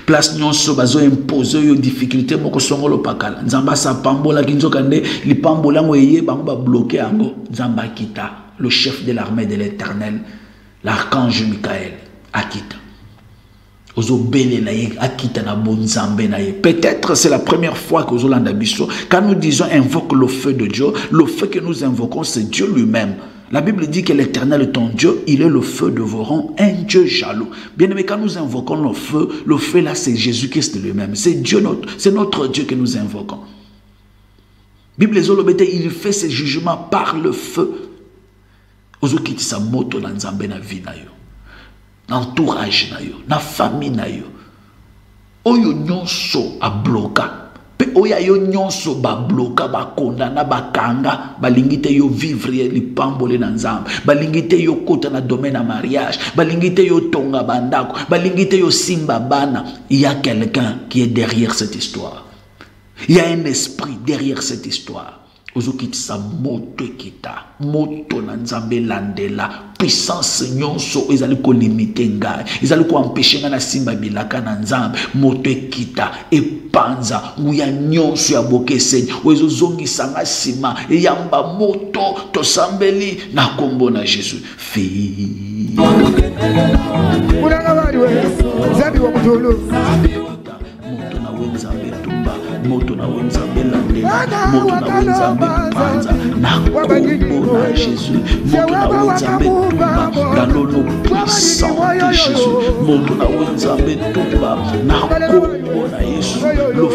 Place nous sur bazo imposer yo difficulté moko songolo pakala. Nzamba sa pambola kinzo kande li pambola ngo yeye bango bloquer ango. Nzamba Akita, le chef de l'armée de l'Éternel, l'archange Michael, Akita. Peut-être c'est la première fois que quand nous disons invoque le feu de Dieu, le feu que nous invoquons c'est Dieu lui-même. La Bible dit que l'Éternel, ton Dieu, il est le feu dévorant, un Dieu jaloux. Bien aimé, quand nous invoquons le feu là, c'est Jésus-Christ lui-même. C'est Dieu, c'est notre Dieu que nous invoquons. Bible il fait ses jugements par le feu. Ozokiti sa moto na nzambe na vie na yo. Na entourage na yo, na famille na yo. Oyo nyonso a bloka. Pe oya yo nyonso ba bloka ba kondana ba kanga balingite yo vivre li pambole na nzambe balingite yo kota na domaine na mariage balingite yo tonga bandako balingite yo simba bana. Il y a quelqu'un qui est derrière cette histoire. Il y a un esprit derrière cette histoire. Ozokitisa moto ekita moto na nzambe landela puissance nyonso ezali ko limiter ngai ezali ko empêcher nga na simba bilaka na nzambe moto ekita epanza nguya nyonso ya bokeseni ozo zongisa nga sima eyamba moto tosambeli na kombo na Jésus fi moto na wenzambe tumba moto na wenzambe landela moto na wenzambe panza na kombo na Jésus moto na wenzambe tumba dans le nom puissant de Jésus moto na wenzambe tumba na kombo na Jésus le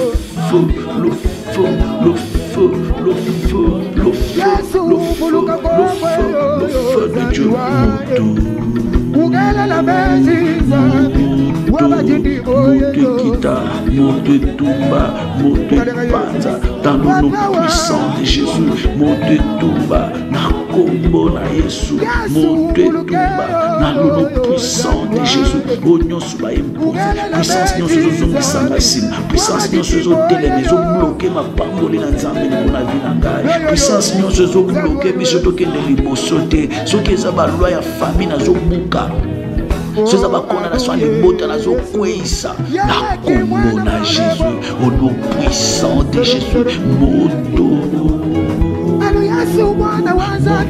feu le feu le feu le feu le feu le feu le feu le feu de Dieu Moto moto tumba moto panza dans le nom puissant de Jésus moto tumba na kombo na Yesu moto tumba dans le nom puissant de Jésus onyosu ba impose puissance nyosu zongisa masina puissance nyosu zo teleme zo bloquer ma pamboli na nzambe na kona vina ngai puissance nyosu zo bloquer biso tokende liboso te soki eza ba loi ya famille na zo buka soza bakona na soin libota na zo kweisa na kombo na Jésus au nom puissant de Jésus moto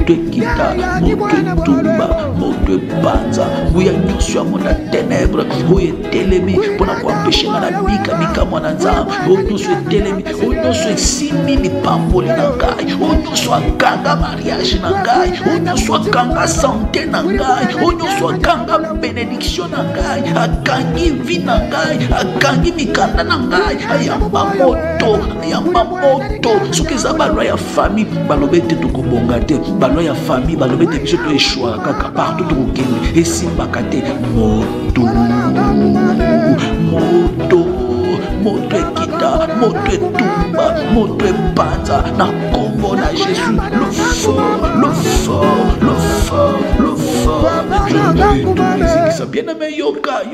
ekita moto tumba moto panza nguya nyonso ya mona ténèbre oyo etelemi mpona koampeshe nga na bika mwana nzambe oyo nyonso etelemi oyo nyonso esimbi lipamboli na ngai oyo nyonso akanga mariage na ngai oyo nyonso akanga sante na ngai oyo nyonso akanga bénédiction na ngai akangi vi na ngai akangi mikanda na ngai ayamba moto soki eza balwa ya famille balobe te tokobonga te balwa ya famille balobe te biso toeshwa kaka partout tokokende esimbaka te moto ekita moto etumba moto epanza na kombo na Jésus le feu je bien aimé yoka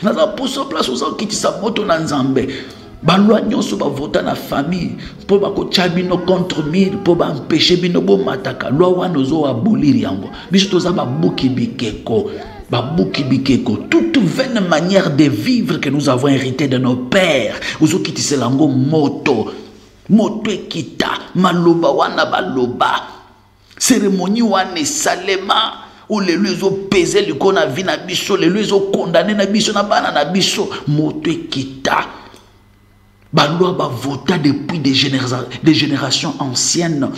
naza poso place oza okitisa moto na nzambe balwa nyonso bavota na famille mpo bakotya bino contre mille mpo baempêche bino bomataka lwa wana ozoabolir yango biso toza babuki bikeko toute vaine manière de vivre que nous avons hérité de nos pères ozokitisela yango moto ekita maloba wana baloba cérémonie wana esalema ou les lieux pesé le qu'on a vu na biso les lieux condamné na biso na bana na biso moto ekita baloi ba voter depuis des générations anciennes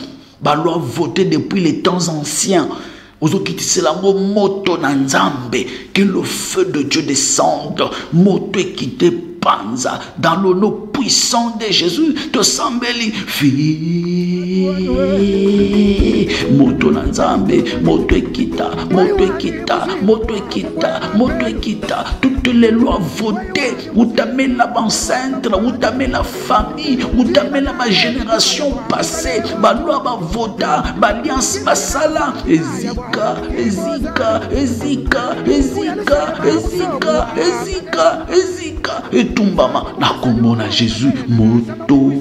baloi voter depuis les temps anciens ozokitisela moto na nzambe que le feu de Dieu descende moto ekite panza dans le nom puissant de Jésus to sambeli fi moto na nzambe moto ekita toutes les lois votées utamela bancentre utamela famille utamela ma génération passée ba loi ba vota ba alliance basala ezika etumbama na kombo na Jésus moto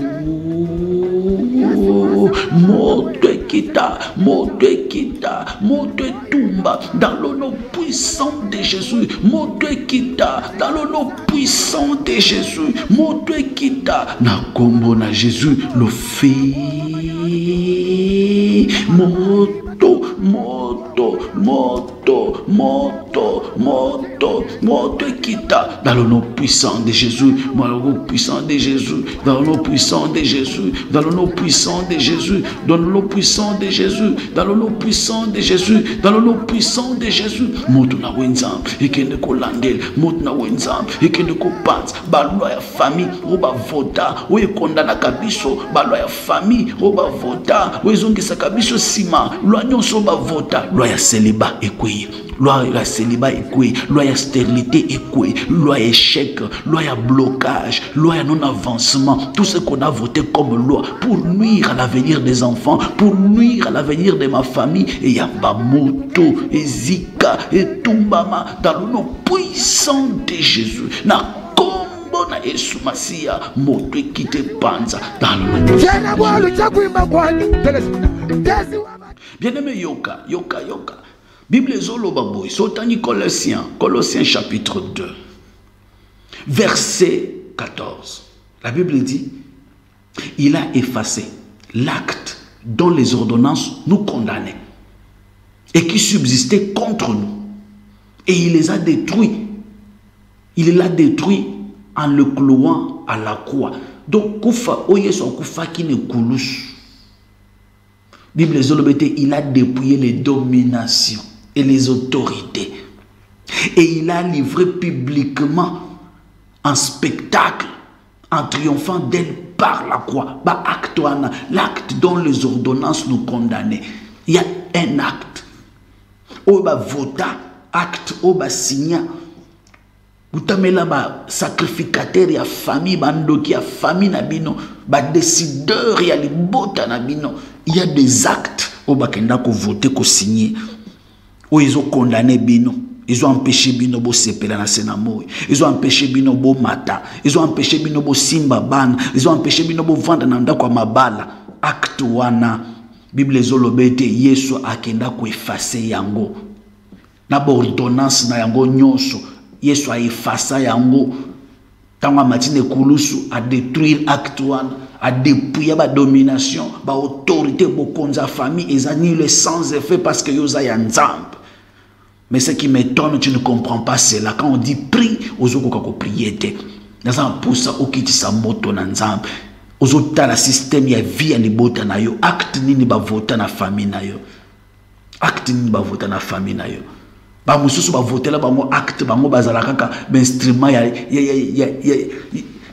ekita moto etumba dans le nom puissant de Jésus moto ekita dans le nom puissant de Jésus moto ekita na kombo na Jésus le feu moto moto, moto, moto, moto, moto quitta. Dans le nom puissant de Jésus, dans le nom puissant de Jésus, dans le nom puissant de Jésus, dans le nom puissant de Jésus, dans le nom puissant de Jésus, dans le nom puissant de Jésus, dans le nom puissant de Jésus. Moto na wenzam, ekende ko landel, moto na wenzam, ekende ko pants, balwa ya famille, oba vota, oye kondana kabiso, balwa ya famille, oba vota, oye zongisa kabiso sima, lwa nyonso ba vota, lwa ya célibat ekwe. Loi ya célibat ekwe, loi ya stérilité ekwe, loi ya échec, loi ya blocage, loi ya non-avancement, tout ce qu'on a voté comme loi pour nuire à l'avenir des enfants, pour nuire à l'avenir de ma famille, et yamba moto, et zika, et tumbama, dans le nom puissant de Jésus, na kombo na Yesu Masia, moto ekite panza, dans le nom de bien-aimé yoka, yoka, yoka. Bible zoloba boy, sotani Colossiens chapitre 2, verset 14. La Bible dit, il a effacé l'acte dont les ordonnances nous condamnaient et qui subsistait contre nous. Et il les a détruits. Il l'a détruit en le clouant à la croix. Donc, kufa oye son kufa qui ne koulous. Bible zolobete, il a dépouillé les dominations et les autorités. Et il a livré publiquement un spectacle en triomphant d'elle par la croix. L'acte dont les ordonnances nous condamnaient. Il y a un acte. Oba vota, acte oba signa. Utamela ba sacrificateur ya famille bandoki ya famille nabino, ba décideur ya libota nabino. Il y a des actes oba kenda ko voter ko signer. Où ils ont condamné Bino, ils ont empêché Bino bo sepela na senamo, ils ont empêché Bino bo mata, ils ont empêché Bino bo simba ban, ils ont empêché Bino bo vanda na ndako mabala. Acte wana Bible zolobete Yesu akenda ko effacer yango. Na bo ordonnance na yango nyonso, Yesu a effacer yango. Tanga matine kulusu a détruire acte wana, a dépouiller ba domination, ba autorité bo konza famille et annule sans effet parce que yoza ya nzambe. Mais ce qui m'étonne, tu ne comprends pas cela. Quand on dit prie, aux autres prier. Dans un pouce, au qui sa moto na nzambe. Aux autres, la système ya vie à libota na yo. Acte ni ba voter na famille na yo. Acte ni ba voter na famille na yo. Ba mususu ba voter la ba mo acte ba mo bazala kaka instrument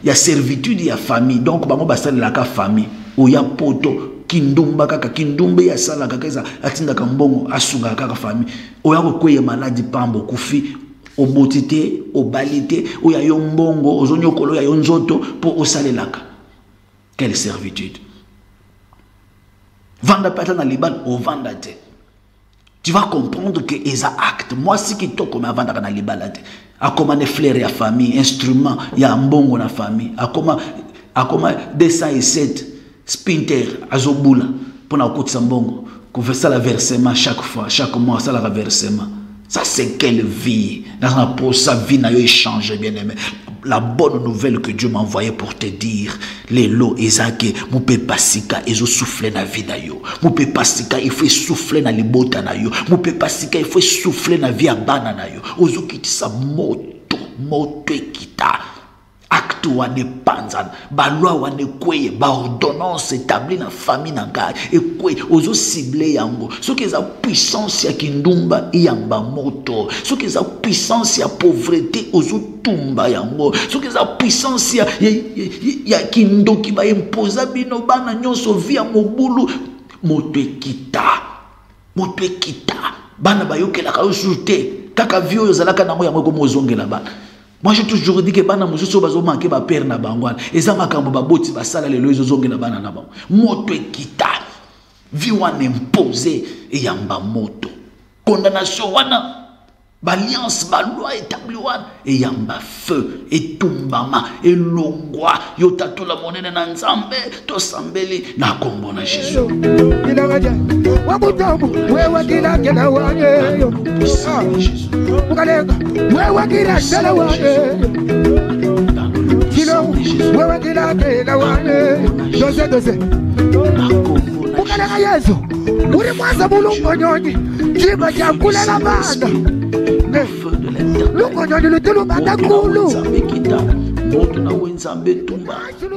ya servitude ya famille. Donc ba mo basala la ka famille. Oya poto kindumba kaka kindumbe ya sala kaka eza atinda kambongo asunga kaka famille. Oya ko kweye maladi pambo kufi obotite obalite oya yombongo ozonyokolo ya yonzoto po osalelaka. Quelle servitude. Vanda pata na liban o vanda te. Tu vas comprendre que les actes, moi si qui toko me vanda na libalate. Akoma ne fleur ya famille, instrument ya mbongo na famille. Akoma 207 spinter azobula pour na okutisa mbongo. Confesser la versement chaque fois, chaque mois ça la versement. Ça c'est quelle vie. Dans un pour sa vie n'a eu changé bien aimé. La bonne nouvelle que Dieu m'a envoyée pour te dire, les lots Isaac, mon papa sika ils ont soufflé na vie na yo. Mon papa sika il faut souffler na libota na yo. Mon papa sika il faut souffler na vie abana na yo. Ozo kitisa moto kita. Acte wane panzan, ba loi wane kweye, ba ordonnance établie na famille na ngai, et kweye, ozo ciblé yango. Ce qui est la puissance ya kindumba, yamba moto. Ce qui est la puissance ya pauvreté, ozo tumba yango. Ce qui est la puissance ya kindoki ba imposa bino bana nyonso via mobulu, moto ekita. Moto ekita. Bana ba yoke la ka osurte, kaka vio yozalaka nango yango ko mozonge la bana. Moi j'ai toujours dit que bana mususu bazo manquer ba père na bangwana eza makambo ba boti ba sala lelo ezozonge na bana na bango moto ekita vi wana imposer et yamba moto condamnation wana Alliance, ma loi établie et yamba feu et tumbama et longwa yotato la monnaie na nzambe to sambeli na kombo na Jésus. Kalega Yesu. Uri mwaza mulungo nyonyi. Jiba jakule la banda. Le feu de l'éternel. Lungo nyonyi lutulu banda kulu.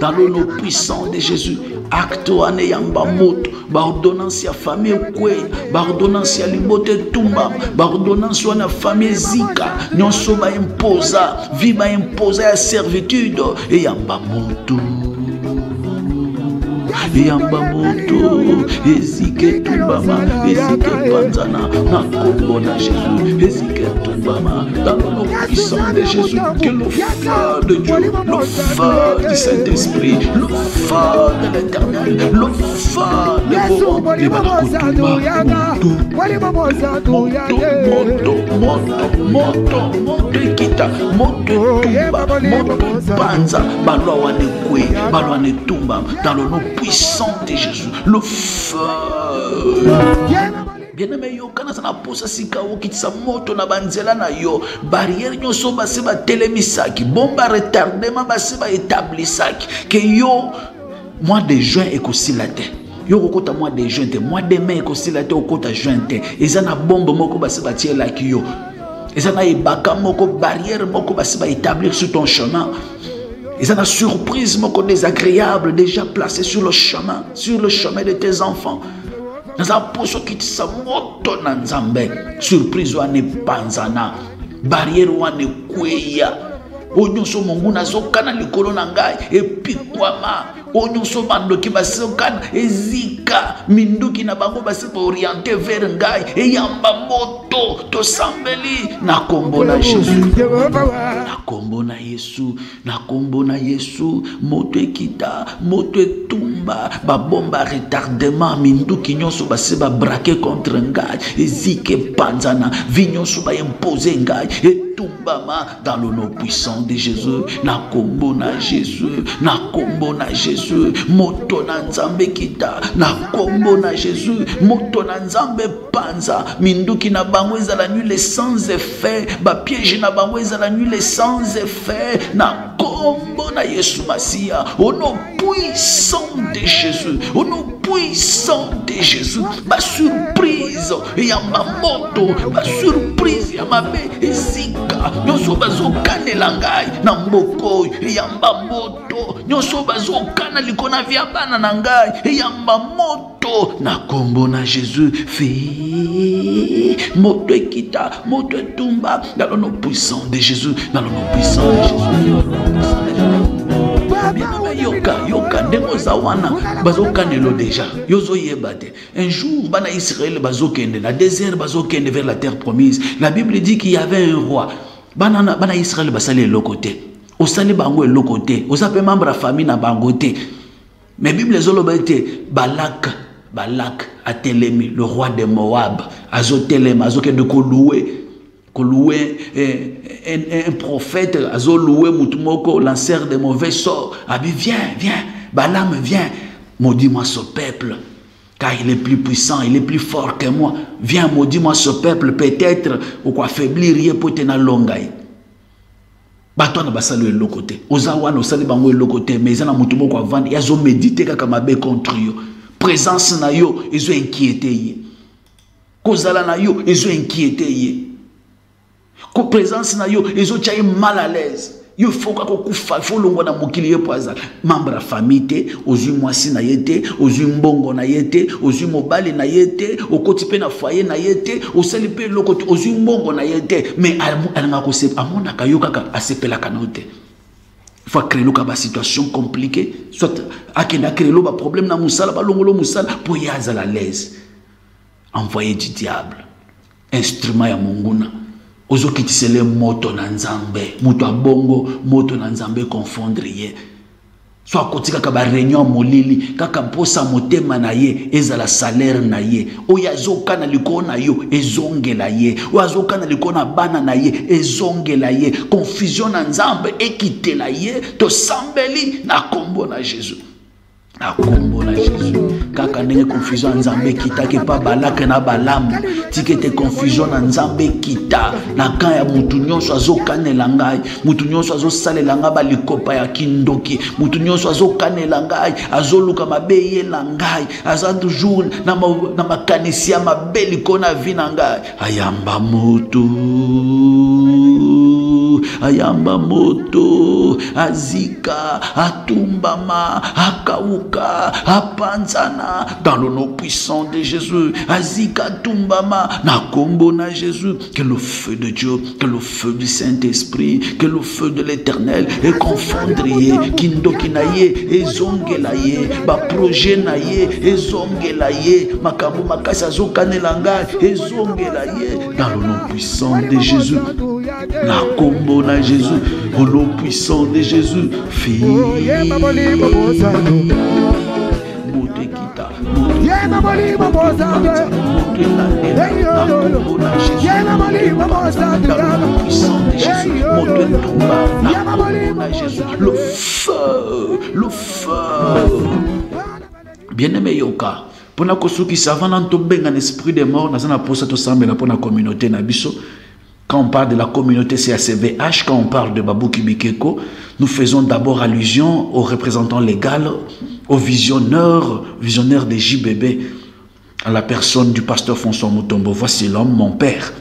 Dans le nom puissant de Jésus, acte ane yamba moto, ordonnance ya famille kwe, ordonnance ya limote tumba, ordonnance wana famille zika, nyonso ba imposa, vie ba imposa ya servitude, et yamba moto. Yamba moto, ezike tumbama, ezike panzana, na kombo na Jésus, ezike tumbama, dans le nom puissant de Jésus, que le feu de Dieu, le feu du Saint-Esprit, le feu de l'Éternel, le feu de Bobo, les moto, kita, moto tumba, moto panza, balwa ne kwe, balwa ne tumba, dans le nom puissant de Jésus, le feu. Bien-aimé yo kana sana posa sika okitisa moto na banzela na yo barrière nyonso base ba telemisaki bomba retardement base ba établisaki que yo mois de juin ekosila te yo kokota mois de juin te mois de mai ekosila te okota juin te ezana bombe moko base ba tiela ki yo ezana ebaka moko barrière moko base ba établir sur ton chemin. Ils ont une surprise moko désagréable déjà placée sur le chemin de tes enfants. Nous avons posé qui sa moto na nzambe. Surprise wane panzana. Barrière wane kweya. Onyoso mongu na zokana likolo na ngai epikwama. Onyoso bandoki basokana ezika minduki na bango basi orienté vers ngai eyamba moto to sambeli na kombo na Jésus. Na kombo na Yesu, na kombo na Yesu, moto ekita, moto etumba, ba bomba retardement minduki nyonso basi ba braquer contre ngai ezike panzana, vinyonso ba imposer ngai etumbama dans le nom puissant de Jésus. Na kombo na Jésus, na kombo na Jésus, moto na nzambe kita, na kombo na Jésus, moto na nzambe panza, minduki na bango ezala nul sans effet, ba piège na bango ezala nul sans effet, na kombo na Yesu Masia, au nom puissant de Jésus, au nom puissant de Jésus, ba surprise ya mamoto, ba surprise ya mabe ezika, nyonso bazokanela ngai na mboko yamba moto, nyonso bazokana likona via bana na ngai yamba moto na kombo na Jésus, fi moto ekita, moto etumba dans le nom puissant de Jésus, dans le nom puissant de Jésus. Yoka ndemo zawana bazokanelo déjà yozo yebate un jour bana Israël bazokende la désert bazokende vers la terre promise. La Bible dit qu'il y avait un roi bana Israël basale lokote osale bango lokote osape membre famille na bangote mais Bible zolobete Balak atelemi le roi de Moab azotelema azokende ko louer un prophète azo louer mutumoko lanceur de mauvais sorts. Abi viens Balaam viens, maudis-moi ce peuple car il est plus puissant, il est plus fort que moi. Viens maudis-moi ce peuple, peut-être ou quoi affaiblir ye potena longai. Batona basalo elokote ozawana osali bango elokote mais ezana mutumoko avandi yazo méditer kaka mabe contre yo. Présence na yo ezo inquiéter ye. Kozala na yo ezo inquiéter ye. Ko présence na yo ezo tchaye mal à l'aise. Yo faut kufa faut longo na mokili ye poaza membre famille te ozu mwasi na yete ozu mbongo na yete ozu mobali na yete okoti pe na foyer na yete osali pe lokoti ozu mbongo na yete mais alanga ko se amona kayo kaka asepela kanote. Il faut créer une situation compliquée soit akenda créer ba problème na musala ba longolo musala pour yaza la l'aise. Envoyé du diable instrument ya monguna ozo kitisele moto na nzambe muto abongo moto na nzambe confondre ye so akotika ka ba réunion molili kaka posa motema na ye ezala salaire na ye oya zokana likona yo ezongela ye oya zokana likona bana na ye ezongela ye confusion na nzambe ekitela ye to sambeli na kombo na Jésus. na kombo na Jésus. Kaka ndenge confusion nzambe kita ke pa balaka na balamu tikete confusion na nzambe kita na kan ya mutu nyonso azokanela ngai, mutu nyonso azosalela ngai balikopa ya kindoki, mutu nyonso azokanela ngai azoluka mabe yela ngai aza toujours na makanisi ya mabe likona vi na ngai. Ayamba moto azika atumbama akauka apanzana dans le nom puissant de Jésus. Azika tumbama na kombo na Jésus. Que le feu de Dieu, que le feu du Saint-Esprit, que le feu de l'Éternel et confondre ye kindoki na ye ezongela ye ba projet na ye ezongela ye makambo makasi azokanela ngai ezongela ye dans le nom puissant de Jésus. Na kombo na Jésus, au nom puissant de Jésus. Fille le feu. Bien-aimé Yoka, pour na kosuki savant en tomber en esprit des morts, na zana posa to sambela pour la communauté na biso. Quand on parle de la communauté CACVH, quand on parle de Babouki Bikeko, nous faisons d'abord allusion aux représentants légaux, aux visionnaires des JBB, à la personne du pasteur François Mutombo. Voici l'homme, mon père.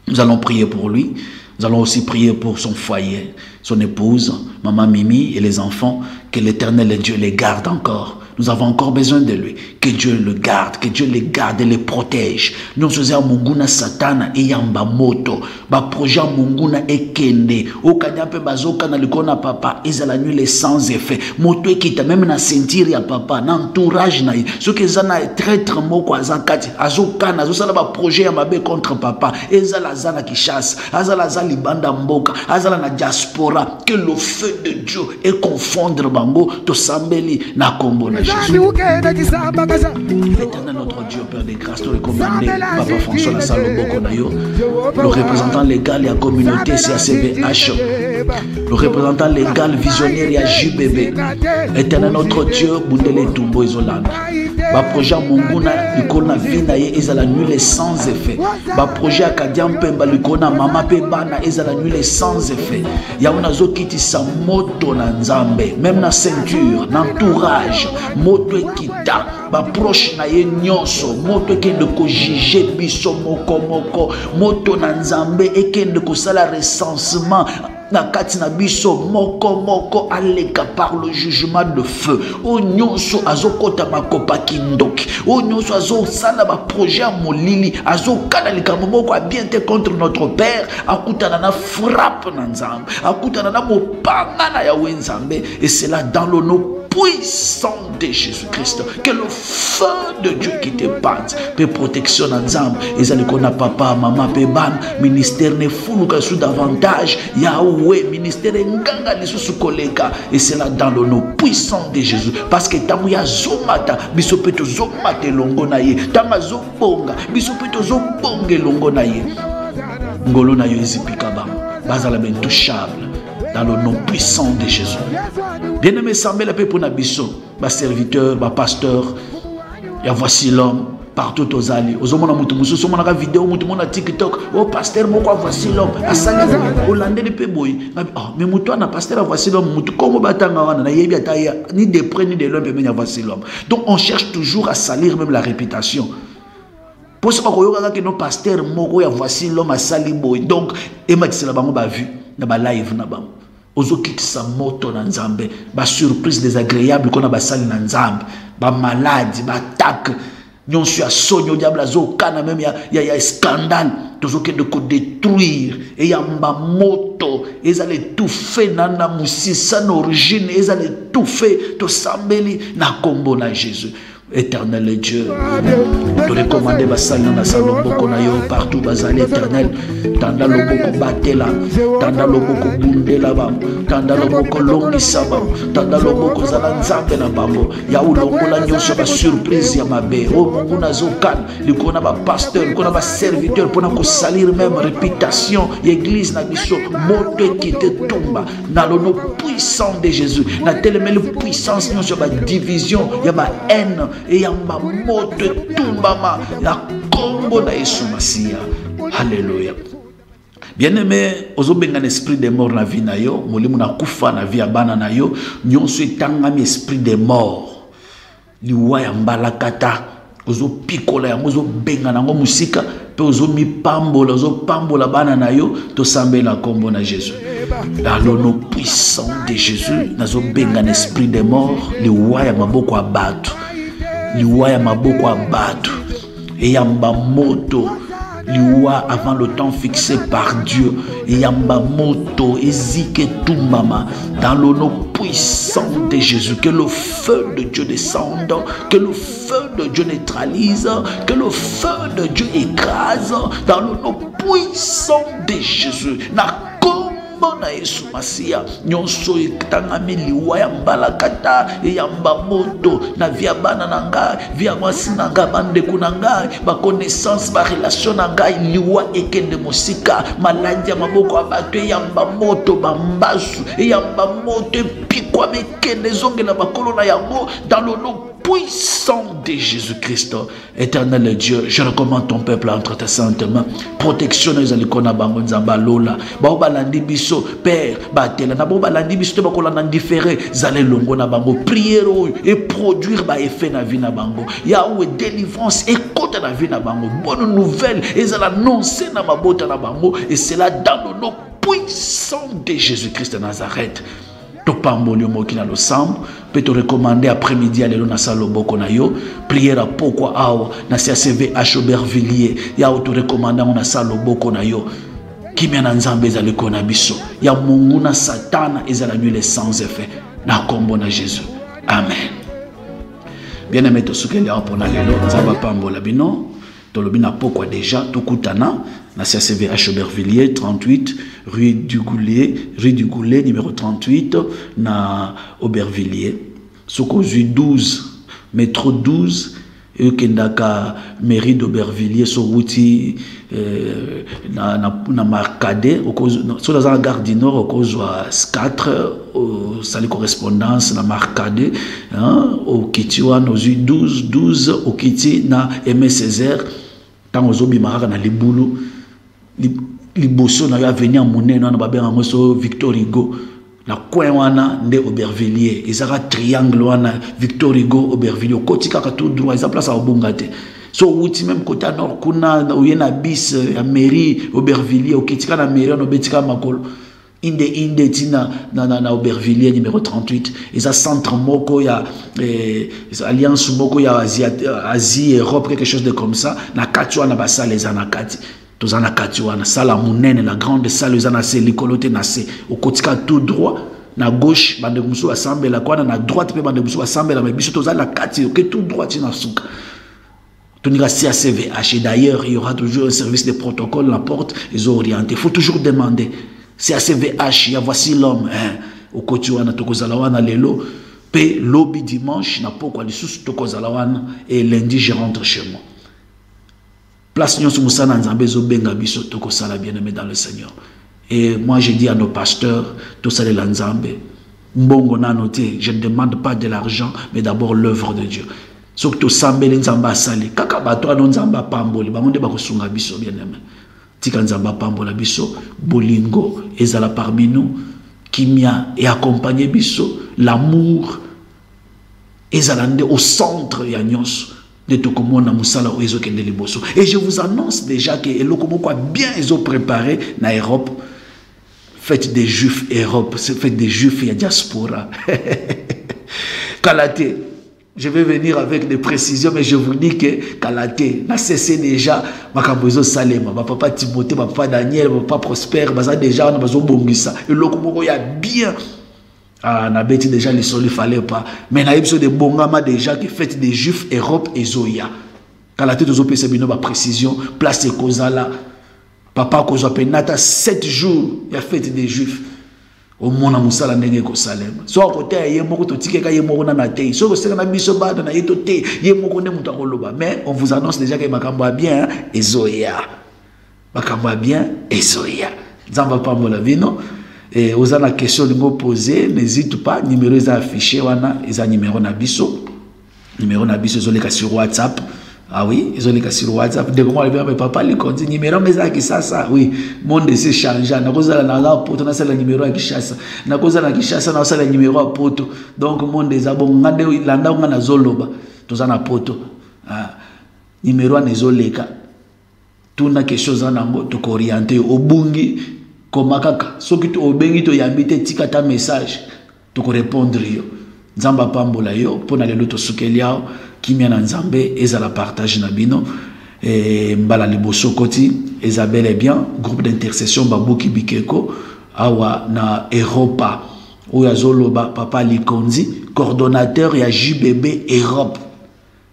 Nous allons prier pour lui. Nous allons aussi prier pour son foyer, son épouse, maman Mimi et les enfants. Que l'Éternel et Dieu les garde encore. Nous avons encore besoin de lui. Que Dieu le garde, que Dieu les garde et les protège. Nous sommes Munguna Satana et Yamba Moto. Ba projet Munguna Ekende. O Kanyape Bazoka na likona papa. Ils la nuit les sans effet. Moto Ekita même na sentir ya papa. Na entourage na. Ce que zana est traître moko azakati. Azokana. Azosala ba projet ya mabe contre papa. Ezala zana qui chasse. Azala zali banda mboka. Azala na diaspora. Que le feu de Dieu est confondre bango. To sambeli na kombo na Éternel notre Dieu, Père des grâces, nous recommandons Papa François Lassalo Bokonayo, le représentant légal et la communauté CACVH, le représentant légal visionnaire et JBB. Éternel notre Dieu, Boundele Tumbo Izolanda. Ba projet Munguna, Likona Vina et Ezala nuit sans effet. Ba projet Akadiam Pemba, Likona Mama Pebana, Ezala nuit sans effet. Yauna Zokiti sa moto na Nzambe, même na ceinture, na entourage. Moto ekita ba proche na ye nyonso moto ekende ko juger biso moko moto na Nzambe ekende ko sala recensement na kati na biso moko aleka par le jugement de feu o nyonso azokota makopa kindoki o nyonso azosala ba projet molili azokana likambo moko bien te contre notre père akutana na frappe na Nzambe akutana na mopanga na ya Nzambe et c'est là dans le nom puissant de Jésus-Christ, que le feu de Dieu qui te bande, peut protection en Nzambe, et ça qu'on a papa, maman, péban, ministère ne fout sous davantage, Yahweh, ministère nganga les sous collègues, et c'est là dans le nom puissant de Jésus, parce que tamuya zomata, bisopeto zomate longo naye, tamazobonga, bisopeto zobonge longo naye, ngolo na yo ezipikaba, bazala ben touchable. Dans le nom puissant de Jésus. Bien-aimé, Sambé la paix pour Nabiso, ma serviteur, ma pasteur, et voici l'homme, partout aux alliés. Aux hommes, on a une vidéo, on a TikTok, oh pasteur, moi, voici l'homme, à Sali, Hollandais de Péboy. Mais moi, na pasteur, voici l'homme, comme Batanga, ni des près, ni de l'homme, mais voici l'homme. Donc, on cherche toujours à salir même la réputation. Pour ce que nos pasteurs, moi, voici l'homme à Saliboy. Donc, et moi, c'est là-bas, on a vu, dans la live, là-bas. Ozokitisa moto na Nzambe, ba surprise désagréable qu'on a basali na Nzambe, ba maladie, ba attaque, nyonso ya sonyo diable azokana même ya scandale, tozoke de ko détruire et ya mba moto, ezale tout fait nana musisa na origine, ezale tout fait to sambeli na kombo na Jésus. Éternel Dieu, te recommander basali na saloboko na yo partout bazali éternel. Tanda loboko batela, tanda loboko bundela ba, tanda loboko longisa ba, tanda loboko zala nzambe na bango. Ya ulongola nyonso ba surprise ya mabe. O mungu na zokan, likona ba pasteur, likona ba serviteur pona ko salir même réputation église na biso moto qui te tomba na le nom puissant de Jésus. Na telemele puissance nyonso ba division ya ba haine et ya ba moto tumbama ya kombo na Yesu Masia. Alléluia. Bien-aimé, ozobenga esprit de mort na vie na yo, molimo na kufa na vie ya bana na yo, nyonso etangami esprit de mort. Liwa ya mbalakata, ozo pikola ya ozo benga nango musika, pe ozo mi pambola, ozo pambola bana na yo, to sambela kombo na Jésus. Dans le nom puissant de Jésus, nazo benga esprit de mort, liwa ya maboko abatu. Liwa ya maboko abatu. Et yamba moto liwa avant le temps fixé par Dieu. Et yamba moto ezike tumbama dans le nom puissant de Jésus. Que le feu de Dieu descende, que le feu de Dieu neutralise, que le feu de Dieu écrase dans le nom puissant de Jésus. Na Yesu Masia nyonso etangami liwa ya mbalakata ya mbamoto na via bana nanga via mwasi nanga bandeko nanga ba connaissance ba relation nanga liwa ekende mosika maladi ya maboko abato ya mbamoto bambasu ya mbamoto pikwa mekende zongela bakolo na yango dans le nom puissant de Jésus-Christ. Éternel Dieu, je recommande ton peuple entre tes saintes mains. Protection les alikona bango nzamba lola. Ba balandi biso père batela na bo balandi biso te bakola na différé zale longo na bango prière et produire ba effet na vie na bango. Yahweh délivrance et côté na vie na bango. Bonne nouvelle et ça l'annoncer na mabota na bango et c'est là dans le nom puissant de Jésus-Christ de Nazareth. Topamboli moki na losambo peut te recommander après-midi aller na saloboko na yo prière à pourquoi awa na CACVH Aubervilliers ya auto recommander na saloboko na yo kimia na nzambe ezali kona biso ya mungu na satana ezala nuit sans effet na kombo na Jésus. Amen. Bien aimé to sukeli pour na lelo nzamba pambola bino to lobina pourquoi déjà to kutana na CACVH Aubervilliers 38 rue du Goulet numéro 38 na Aubervilliers soko 12 métro 12 et kendaka mairie d'Aubervilliers so wuti na Marcadet so dans la gare du Nord au kozwa 4 au salle correspondance na Marcadet au Kitiwan au 12 au Kiti na Aimé Césaire tant aux obimara na libulu liboso na ya venir monene na babenga moso Victor Hugo na coin wana nde Aubervilliers ezaka triangle wana Victor Hugo Aubervilliers kotika ka tout droit eza place à obongate so wuti même côté nord kuna uyena bis ya mairie Aubervilliers okitika na mairie no betika makolo inde tina na Aubervilliers numéro 38 eza centre moko ya alliance moko ya Asie Europe quelque chose de comme ça na kati wana basale eza na kati tozana kati wana sala munene la grande salle eza na se likolote na se okotika tout droit na gauche bande musu asambela kwana na droite pe bande musu asambela mais biso tozala kati que tout droit tina suka tonika CACVH et d'ailleurs il y aura toujours un service de protocole la porte ils ont orienté il faut toujours demander CACVH ya voici l'homme au koti wana tokozala wana lelo pe lobby dimanche na pokwa lisusu tokozala wana et lundi je rentre chez moi. Place nyonso musana nzambe zo benga biso toko sala bien-aimé dans le Seigneur. Et moi je dis à nos pasteurs to sala la nzambe mbongo na noté je ne demande pas de l'argent mais d'abord l'œuvre de Dieu. Sok to sambele nzamba sali kaka bato ano nzamba pamboli bangonde bakosunga biso bien-aimé. Tika nzamba pambola biso bolingo ezala parmi nous kimia et accompagner biso l'amour ezala nde au centre ya nyonso. Et je vous annonce déjà que Elokomoko a bien préparé na Europe. Faites des Juifs Europe, faites des Juifs et diaspora. Kalate, je vais venir avec des précisions, mais je vous dis que Kalate n'a cessé déjà. Makambozo Salema, ma papa Timothée, ma papa Daniel, ma papa Prosper, baza déjà on a besoin de Bongisa. Elokomoko a bien Ah, na beti déjà les sols, il fallait pas. Mais na épisode de Bongama déjà qui fait des juifs Europe et Zoya. Quand la tête aux OPC bino ba précision, place Kozala. Papa Kozo penata 7 jours, il a fait des juifs. Au monde à Moussala ndenge ko Salem. Soit côté yé moko to tikeka yé moko na té. Soit ko seka na biso ba na yé to té, yé moko ne muta koloba. Mais on vous annonce déjà que makambo bien et Zoya. Makambo bien et Zoya. Zamba pa mola vino. Et aux la question de me poser, n'hésite pas, numéro est affiché, wana, ils ont numéro na biso. Numéro na biso, ils ont les sur WhatsApp. Ah oui, ils ont les sur WhatsApp. Dès que moi, mais papa, les comptes, numéro, mais ça, oui. Monde s'est changé. Na cause la na poto, na le numéro à Kishasa. Na cause la Kishasa, na le numéro à poto. Donc, monde des abons, ngade, landa, ngana zoloba. Tous en a poto. Numéro à nezoleka. Tout na quelque chose en ango, tu orienté au bungi. Comme kaka, ce qui au bengi to yambite tika ta message, tu ko répondre yo. Nzamba pambola yo, pona le loto sukeliao, kimia na nzambe, ezala partage na bino, mbala liboso koti, Isabelle est bien, groupe d'intercession Babouki Bikeko, awa na Europa, Oyazoloba Papa Likonzi, coordonnateur ya JBB Europe,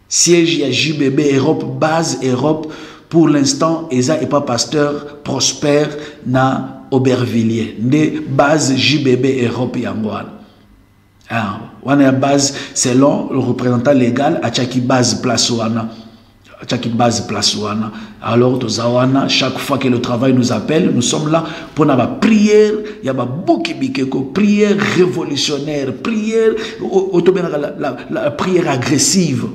siège ya JBB Europe, base Europe. Pour l'instant, Eza et pas pasteur Prosper na Aubervilliers. De base JBB Europe Yangwan. On a base selon le représentant légal à chaque base place wana. Chaque base place wana. Alors tozawana chaque fois que le travail nous appelle, nous sommes là pour la prière, il y a beaucoup de prière révolutionnaire, prière la prière agressive.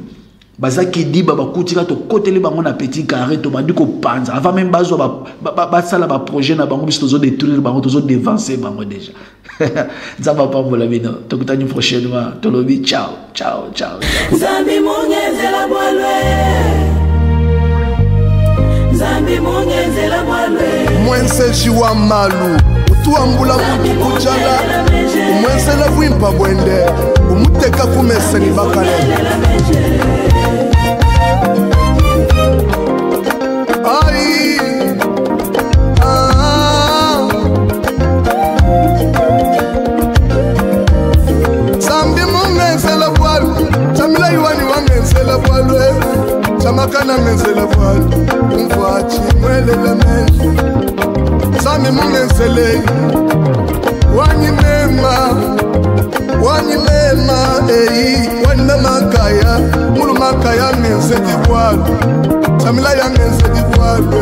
Baza qui dit baba kutika to côté les bango na petit carré to bandi ko panza avant même bazo ba sala ba projet na bango biso to détruire bango to dévancer bango déjà. Ça va pas pour la vie non. To kutani prochainement to lobi ciao ciao ciao. Zambi mongezela bolwe. Zambi mongezela bolwe. Mwense jiwa malu utuambula mutu kujala. Mwense la wimpa bwende umuteka kumesa ni bakale. Chamakana menzela voile, on voit chimwele la menche. Sami mungenzele, wani mema, wani makaya, mulu makaya menze di voile. Chamila ya menze di voile,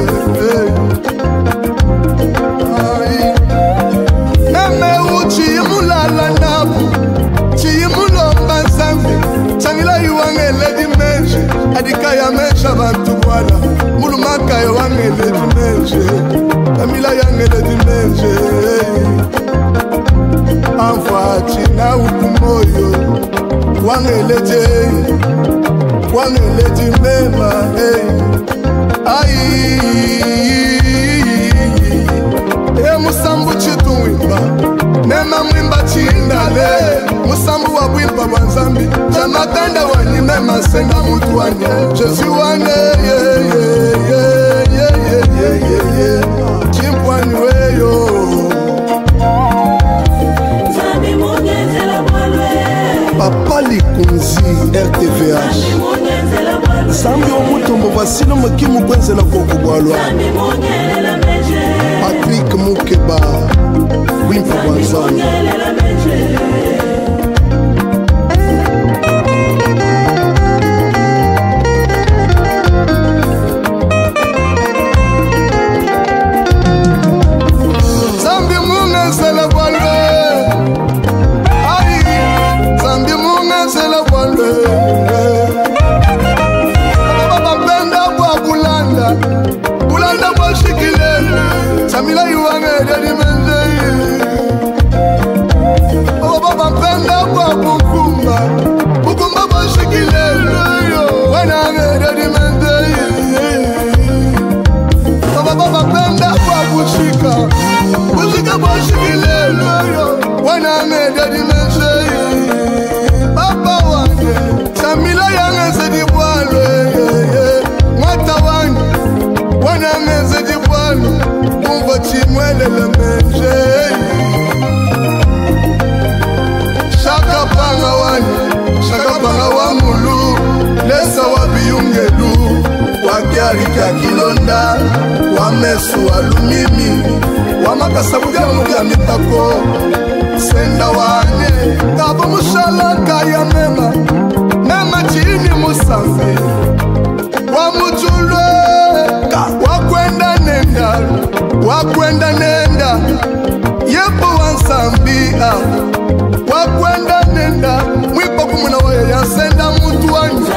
Neme uchi mulala nabu, chi mulomba zambi, chamila yuangele di menche. Adikaya mesha bantu wala mulumaka ya wangele dimenje Kamila yangele dimenje Anfati na ukumoyo Wangele dimema Musambu chitu wimba Nema mwimba chindale Musambu wa wimba wanzambi Jamatanda wani mema senga mutu wane Jesu wane Chimpwani weyo Zambi mungenzela walwe Papa Likonzi RTVH Zambi omutombo vasilo makimu kwenzela koko bwalwa Zambi mungenzela meje Patrick Mukeba Wimpa wanzambi Bulanda musu alumimi wamakasabu bya mitako senda wane kabo mushalaka ya mema chini musambi wa mutulwe wakwenda nenda yepo wansambia wakwenda nenda mwipo kumuna waye yasenda mutu wanyu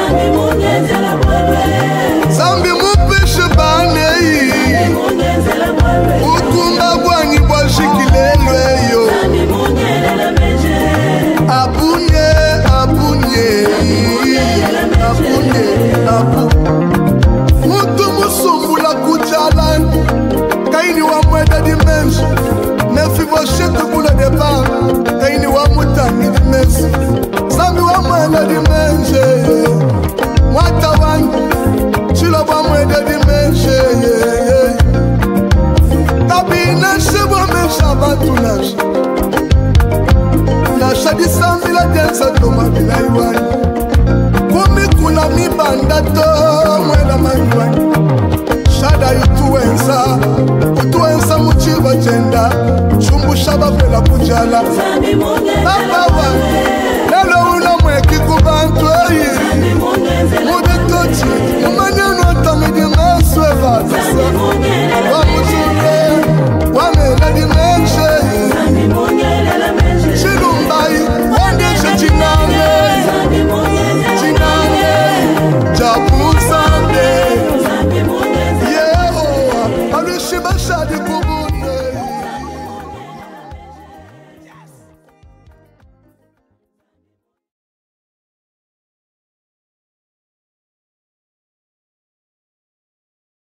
zambi mupishe baneyi ukumba bwanyi bwashikilelweyo abunye mutu musumbula kujalani kaini wa mweda dimensi mefivoshete kula depart kaini wa mutani dimensi zambi wa mweda dimensi mwata wangu chilo wa mweda dimensi kabina shebo mesha batunasha nasha disambi la densa toma bila iwani kumi kuna mibanda to mweda maiwani shada utuwenza muchiva jenda shumbusha bafela kujala